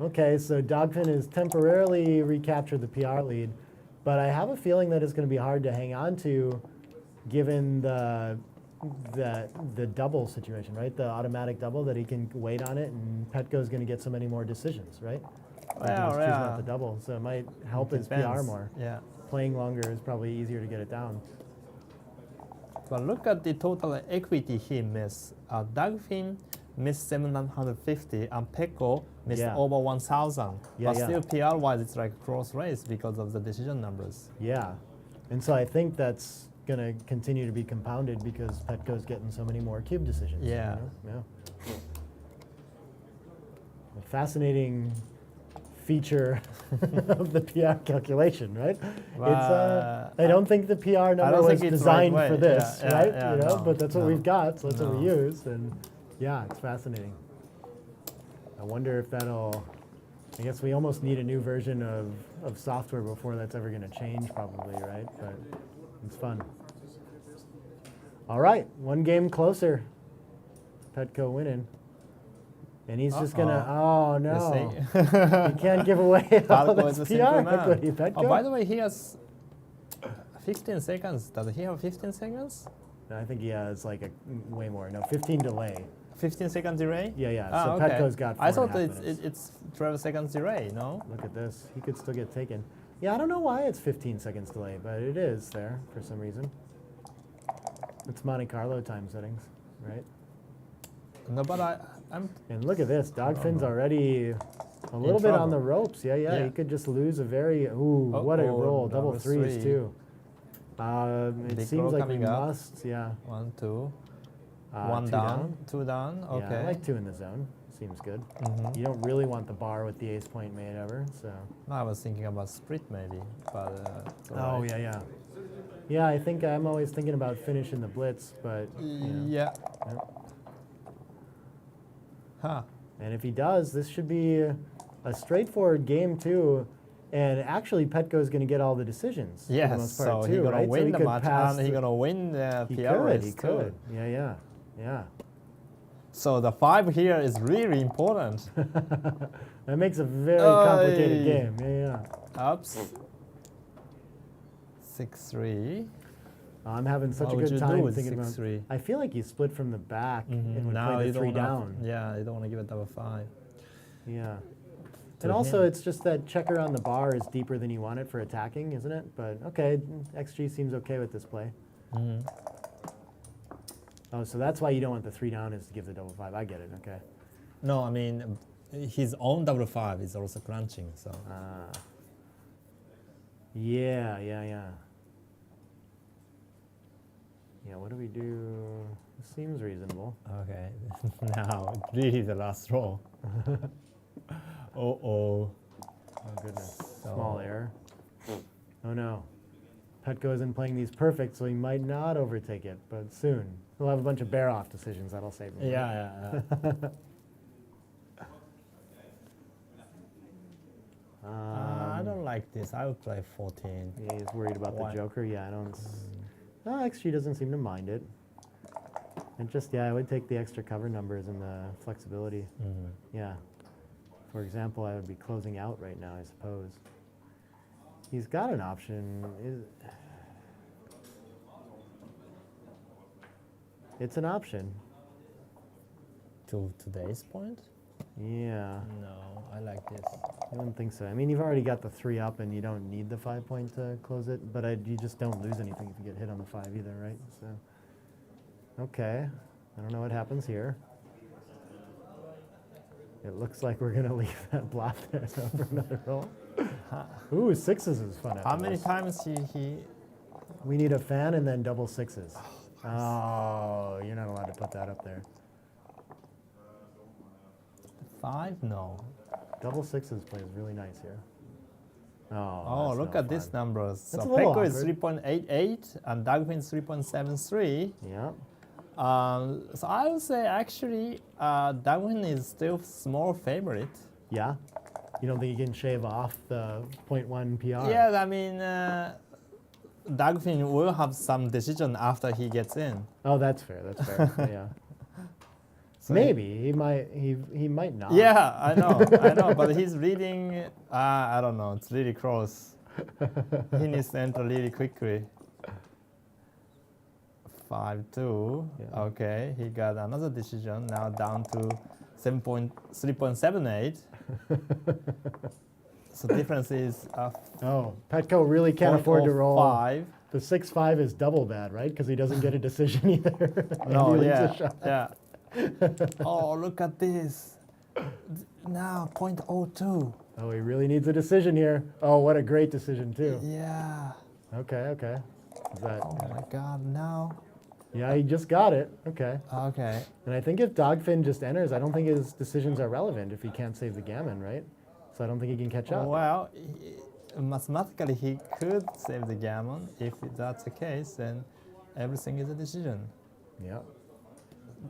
Okay, so Dagfinn has temporarily recaptured the PR lead, but I have a feeling that it's going to be hard to hang on to given the double situation, right? The automatic double that he can wait on it, and Petko's going to get so many more decisions, right? He can just choose not the double, so it might help his PR Depends. more. Yeah. Playing longer is probably easier to get it down. But look at the total equity he missed. Dagfinn missed 750 and Petko missed Yeah. over 1,000. Yeah, But yeah. still PR-wise, it's like a close race because of the decision numbers. Yeah, and so I think that's going to continue to be compounded because Petko's getting so many more cube decisions. you Yeah. know? Yeah. A fascinating feature of the PR calculation, right? I don't think the PR number don't was think it's the right designed way. for this, Yeah, right? yeah, you know, no, but that's what no, we've got, so that's what we no. used, and yeah, it's fascinating. I wonder if that'll. I guess we almost need a new version of software before that's ever going to change, probably, right? But it's fun. All right, one game closer. Petko winning. And he's just going to, oh no. You can't give away all Petko is this a PR simple man. equity, Petko. Oh, by the way, he has 15 seconds. Does he have 15 seconds? No, I think he has like way more. No, 15 delay. 15 second delay? Yeah. Ah, So okay. Petko's got 4.5 I thought minutes. it's 12 seconds delay, no? Look at this. He could still get taken. Yeah, I don't know why it's 15 seconds delay, but it is there for some reason. It's Monte Carlo time settings, right? No, but I'm And look at this. Dagfinn's already a little bit on trouble. the ropes. Yeah. Yeah. He could just lose a very, what a Uh-oh, roll. Double double threes, three. too. It Big seems roll like we coming up. must, yeah. 1, 2, One 1 down, 2 down. Yeah, I Okay. like 2 in the zone. Seems good. Mhm. You don't really want the bar with the ace point made ever, so. I was thinking about split maybe, but it's all Oh, right. yeah. Yeah, I think I'm always thinking about finishing the blitz, but, you know. Yeah. Yeah. Huh. And if he does, this should be a straightforward game, too. And actually, Petko's going to get all the decisions for the Yes, most part, so too, he's gonna right? win he the could match pass and he's the- gonna win the He PR race he too. could. Yeah. So the 5 here is really important. That makes a very complicated Oy. game. Yeah. Oops. 6-3. I'm having such What a would good you do time with thinking about. 6-3? I feel like you split from the back and would Now play you the 3 don't down. Yeah, you don't want to give it double 5. Yeah. To And also, him. it's just that checker on the bar is deeper than you want it for attacking, isn't it? But okay, XG seems okay with this play. Oh, so that's why you don't want the 3 down is to give the double 5. I get it. Okay. No, I mean, his own double 5 is also crunching, so. Yeah. Yeah, what do we do? Seems reasonable. Okay, now really the last roll. Oh goodness. Small error. Oh no. Petko isn't playing these perfect, so he might not overtake it, but soon. He'll have a bunch of bear-off decisions that'll save him. Yeah. I don't like this. I would play 14. Yeah, he's worried about Why? the joker. Yeah, I don't. XG doesn't seem to mind it. And just, I would take the extra cover numbers and the flexibility. Yeah. For example, I would be closing out right now, I suppose. He's got an option. It's an option. To today's point? Yeah. No, I like this. I don't think so. I mean, you've already got the 3 up, and you don't need the 5 point to close it. But you just don't lose anything if you get hit on the 5 either, right? So, okay. I don't know what happens here. It looks like we're gonna leave that block there for another roll. Ooh, 6s is fun. How many times he? We need a fan and then double 6s. Oh, you're not allowed to put that up there. 5? No. Double 6s plays really nice here. Oh, look at these numbers. So That's a little Petko is awkward. 3.88 and Dagfinn is 3.73. Yeah. So I would say actually Dagfinn is still small favorite. Yeah. You don't think you can shave off the 0.1 PR? Yeah, I mean Dagfinn will have some decision after he gets in. Oh, that's fair. That's fair. Yeah. So Maybe he might not. Yeah, I know, but he's reading. I don't know. It's really close. He needs to enter really quickly. 5-2. Yeah. Okay, he got another decision. Now down to 3.78. So difference is Oh, Petko really can't afford to roll. 5. The 6-5 is double bad, right? Because he doesn't get a decision either. And No, he leaves yeah, a shot. yeah. Oh, look at this. Now 0.02. Oh, he really needs a decision here. Oh, what a great decision too. Yeah. Okay. Is that? Oh my God. Now. Yeah, he just got it. Okay. Okay. And I think if Dagfinn just enters, I don't think his decisions are relevant if he can't save the Gammon, right? So I don't think he can catch up. Well, mathematically he could save the Gammon. If that's the case, then everything is a decision. Yeah.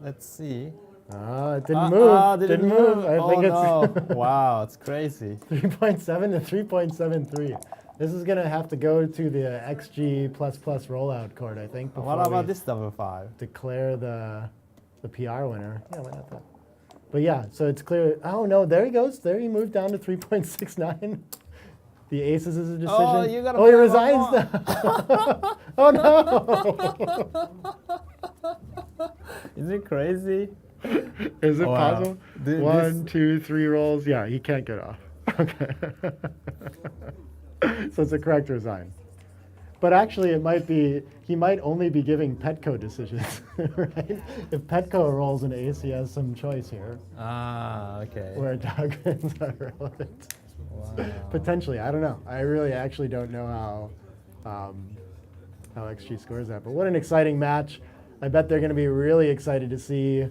Let's see. It didn't move. Didn't move. I think it's no. Wow, it's crazy. 3.7 to 3.73. This is going to have to go to the XG++ rollout court, I think, before What about we this double 5? declare the PR winner. Yeah, why not that? But yeah, so it's clear. Oh, no, there he goes. There he moved down to 3.69. The aces is a decision. Oh, you gotta he play resigns one now. Oh, no. Is it crazy? Is it Wow. possible? Th- 1, 2, 3 rolls. Yeah, he can't get off. Okay. So it's a correct resign. But actually, it might be, he might only be giving Petko decisions, right? If Petko rolls an ace, he has some choice here, Okay. where Dagfinn's are relevant. Wow. Potentially, I don't know. I really actually don't know how XG scores that. But what an exciting match. I bet they're going to be really excited to see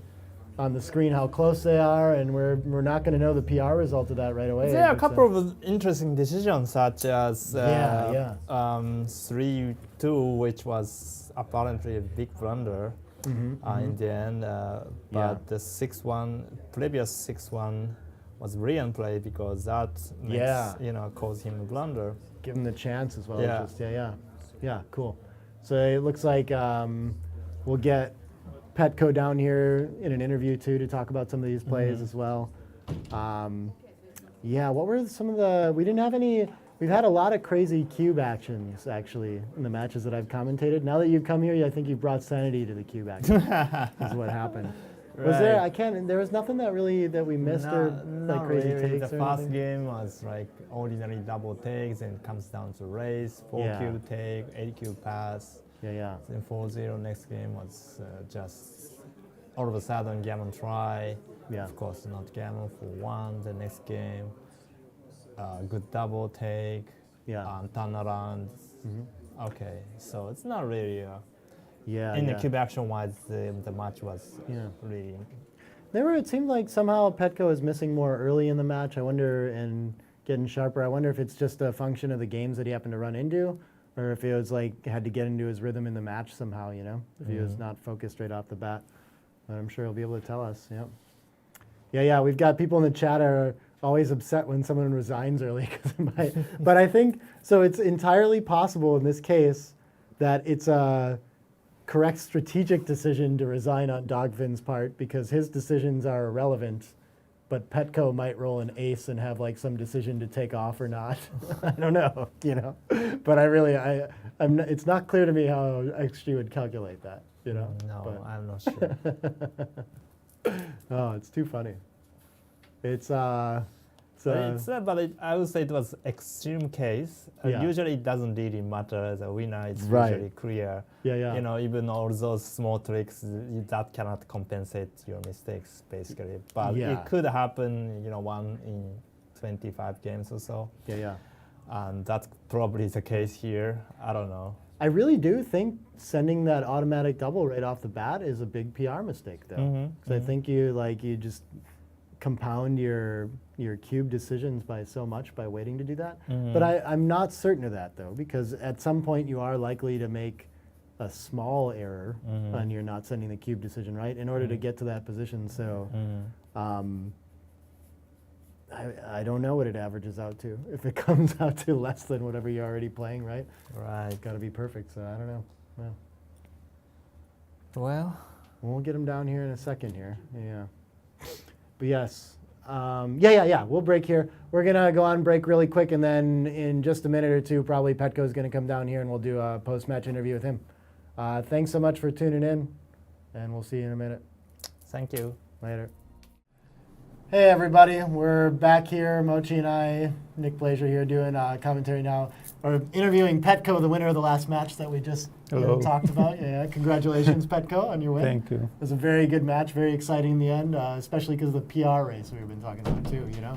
on the screen how close they are, and we're not going to know the PR result of that right away. There are a But, couple of interesting decisions, such as 3-2, which was apparently a big blunder in the end. But the 6-1, previous 6-1 was brilliant play because that makes, caused him a blunder. give him the chance as well. Yeah. Just, yeah, cool. So it looks like we'll get Petko down here in an interview too to talk about some of these plays as well. What were some of the? We didn't have any. We've had a lot of crazy cube actions actually in the matches that I've commentated. Now that you've come here, I think you've brought sanity to the cube action. Is what happened. Right. Was there? There was nothing that we missed or like crazy really. takes The or first anything? game was like ordinary double takes and comes down to race, 4 cube take, 8 cube pass. Yeah. Then 4-0 next game was just all of a sudden Gammon try. Yeah. Of course, not Gammon for 1. The next game, good double take, Yeah. turnaround. Mm-hmm. Okay, so it's not really. Yeah. In the cube action wise, the match was really. It seemed like somehow Petko is missing more early in the match. I wonder, and getting sharper. I wonder if it's just a function of the games that he happened to run into, or if it was like had to get into his rhythm in the match somehow. If he was not focused right off the bat. But I'm sure he'll be able to tell us. Yeah. We've got people in the chat are always upset when someone resigns early. But I think so. It's entirely possible in this case that it's a correct strategic decision to resign on Dagfinn's part because his decisions are irrelevant, but Petko might roll an ace and have like some decision to take off or not. I don't know, But it's not clear to me how XG would calculate that, No, but I'm not sure. Oh, it's too funny. I would say it was extreme case. Yeah. Usually it doesn't really matter. The winner is Right. usually clear. Yeah. Even all those small tricks, that cannot compensate your mistakes, basically. But Yeah. it could happen, 1 in 25 games or so. Yeah. And that's probably the case here. I don't know. I really do think sending that automatic double right off the bat is a big PR mistake, though. Because I think you just compound your cube decisions by so much by waiting to do that. But I'm not certain of that, though, because at some point you are likely to make a small error and you're not sending the cube decision right in order to get to that position. So I don't know what it averages out to. If it comes out to less than whatever you're already playing, right? Right. It's got to be perfect, so I don't know. Yeah. Well, We'll get him down here in a second here. Yeah. But yes. Yeah. We'll break here. We're going to go on break really quick, and then in just a minute or two, probably Petko's going to come down here, and we'll do a post-match interview with him. Thanks so much for tuning in, and we'll see you in a minute. thank you. Later. Hey, everybody. We're back here. Mochi and I, Nick Blazer here, doing commentary now. Or interviewing Petko, the winner of the last match that we just talked about. Yeah, congratulations, Petko, on your win. Thank you. It was a very good match, very exciting in the end, especially because of the PR race we've been talking about too, Yeah.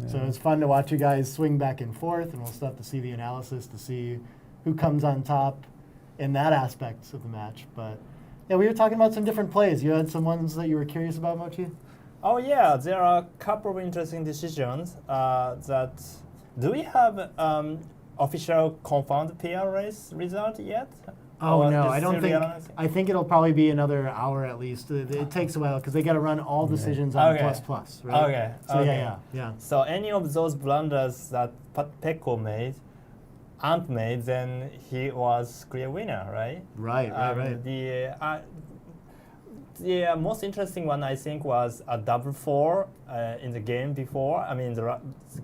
So it's fun to watch you guys swing back and forth, and we'll still have to see the analysis to see who comes on top in that aspect of the match. But yeah, we were talking about some different plays. You had some ones that you were curious about, Mochi? Oh yeah, there are a couple of interesting decisions do we have official confirmed PR race result yet? Oh Or no, is I don't still think. realizing? I think it'll probably be another hour at least. It takes a while because they got to run all decisions on Okay. plus, right? Okay. So okay. yeah. So any of those blunders that Petko made aren't made, then he was clear winner, right? Right. The most interesting one I think was a double 4 in the game before. I mean the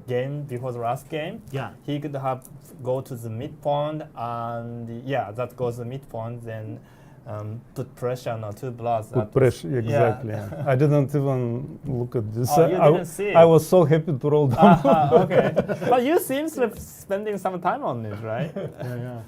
game before the last game. Yeah. He could have go to the midpoint and that goes to the midpoint. Then put pressure on 2 blocks. Put pressure, exactly. Yeah. I didn't even look at this. Oh, you didn't see it? I was so happy to roll down. Okay. But you seem to be spending some time on it, right? Yeah.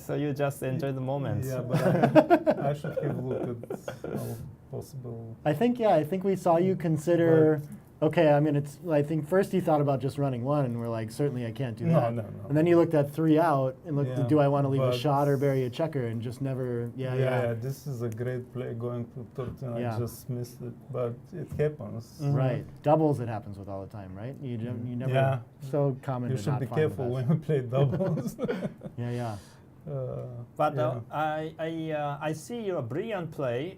So you just enjoy the moment. Yeah, but I should have looked at all possible. I think we saw you consider. Okay, I mean, I think first you thought about just running 1, and we're like, certainly I can't do that. No. And then you looked at 3 out and looked, Yeah, do I want to leave a but shot or bury a checker, and just never. Yeah. This is a great play going to 13. Yeah. I just missed it, but it happens. Right. Doubles it happens with all the time, right? You never. Yeah. So common You to should not be find the careful best. when you play doubles. Yeah. But yeah. I see your brilliant play.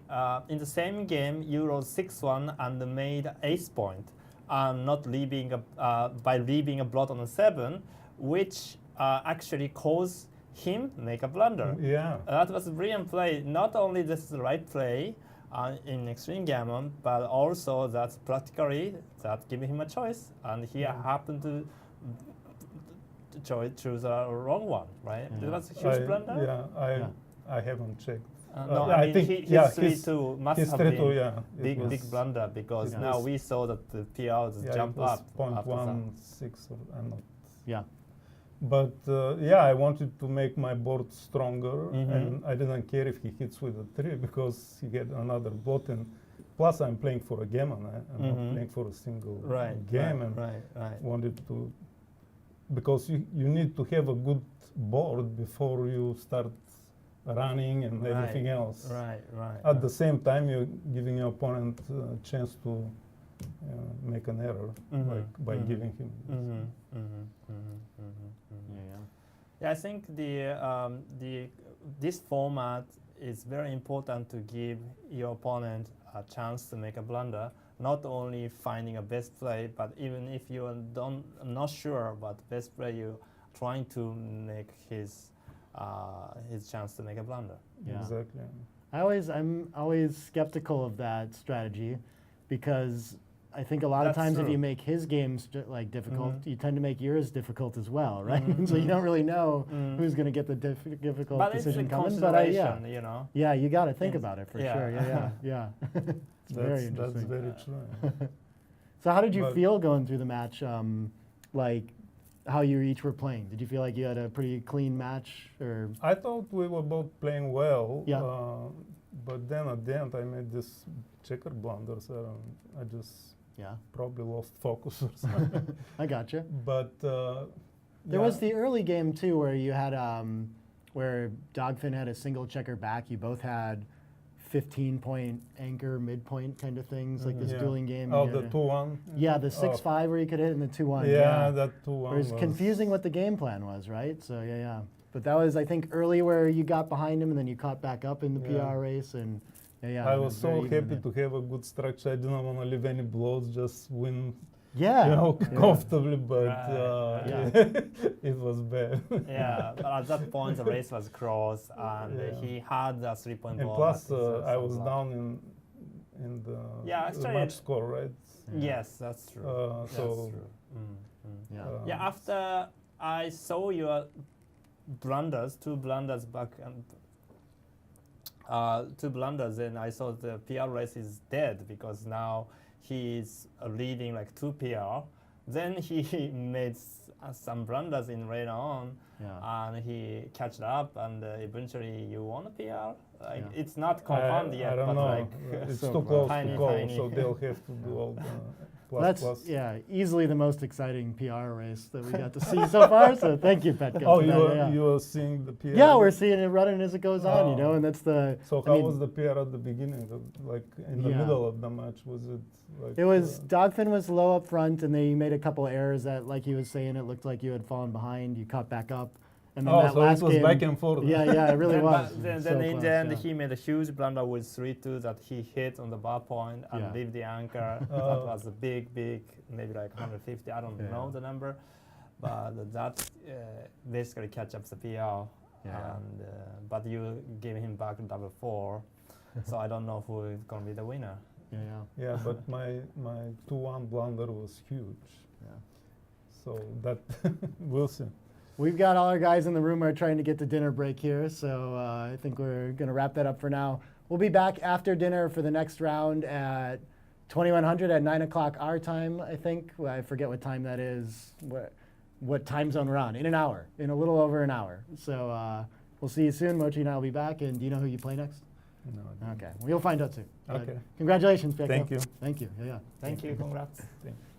In the same game, you rolled 6-1 and made ace point, not leaving by leaving a blot on a 7, which actually caused him make a blunder. Yeah. That was a brilliant play. Not only this is the right play in extreme gammon, but also that's practically that giving him a choice, and he happened to choose a wrong one, right? Yeah. That was a huge blunder. Yeah, I haven't checked. No, I I mean, think his 3-2 must his have 3-2, been yeah, it was- big blunder because Yeah. now we saw that the PR Yeah, jump it was up after that. 0.16 or I'm not. Yeah. But yeah, I wanted to make my board stronger, Mhm. and I didn't care if he hits with a 3 because he had another bot. And plus, I'm playing for a Gammon. I'm Mhm. not playing for a single Right. game. Right. And Right. wanted to, because you need to have a good board before you start running and Right. everything else. Right. Right. At the same time, you're giving your opponent a chance to make an error, Mhm. like by Mhm. giving him. Mhm. Mhm. Mhm. Mhm. Yeah. Yeah, I think this format is very important to give your opponent a chance to make a blunder. Not only finding a best play, but even if you are not sure about the best play, you trying to make his chance to make a blunder. Yeah. Exactly. I'm always skeptical of that strategy because I think a lot of That's times if true. you make his games like difficult, Mhm. you tend to make yours difficult as well, right? Mhm, So you mhm. don't really know Mhm. who's going to get the difficult But it's a decision coming. But yeah, consideration, you know. yeah, you got to think It's- about it for yeah. sure. Yeah. It's very That's interesting. very true. So how did you But- feel going through the match? Like how you each were playing? Did you feel like you had a pretty clean match, or I thought we were both playing well. Yeah. But then at the end, I made this checker blunders. I just yeah? probably lost focus or something. I gotcha. But There was the early game too, where you had where Dagfinn had a single checker back. You both had 15-point anchor, midpoint kind of things, like this Yeah. dueling game. Oh, you the had 2-1. yeah, the 6-5 where you could hit and the 2-1. Yeah, that 2-1 It was confusing what the game plan was, right? So yeah. But that was, I think, early where you got behind him and then you caught back up in the Yeah. PR race, and yeah. I it was very so even happy then. to have a good structure. I didn't want to leave any blows, just win, Yeah. comfortably. But Right, it was bad. Yeah, but at that point the race was close, and Yeah. he had a 3-point And ball. plus, but it's I some was luck. down in the Yeah, the actually- match score, right? Yes, that's true. That's so true. Yeah. Yeah, after I saw your blunders, two blunders back and 2 blunders, and I saw the PR race is dead because now he's leading like 2 PR. Then he made some blunders in later on, Yeah. and he catched up, and eventually you won a PR. Like, Yeah. It's not confirmed yet, I don't but know. like It's so too close. close Tiny, to go, tiny. so they'll have to do all the plus That's plus. easily the most exciting PR race that we got to see so far. So thank you, Petko. Oh, for that, you were seeing the PR? Yeah, we're seeing it running as it goes on, you know, Oh. and that's the. So I how mean, was the PR at the beginning? Like in the Yeah. middle of the match, was it like? It was Dagfinn was low up front, and they made a couple errors that, like he was saying, it looked like you had fallen behind. You caught back up, and then that so last it was game. back and forth. Yeah, it really then, was. but then, So then in close, the end, yeah. he made a huge blunder with 3-2 that he hit on the bar point and Yeah. leave the anchor. That was a big, maybe like 150. I don't Yeah. know the number, but that basically catch up the PR. Yeah. And but you gave him back double 4, so I don't know who is gonna be the winner. Yeah. Yeah, but my 2-1 blunder was huge. Yeah. So that we'll see. We've got all our guys in the room are trying to get to dinner break here, so I think we're going to wrap that up for now. We'll be back after dinner for the next round at 2100 at 9 o'clock our time, I think. Well, I forget what time that is, what time zone we're on. In an hour, in a little over an hour. So we'll see you soon. Mochi and I will be back. And do you know who you play next? No, I didn't. Okay, we'll find out soon. Okay. Congratulations, Petko. Thank you. Thank you. Yeah. Thank you. Congrats. Thank you.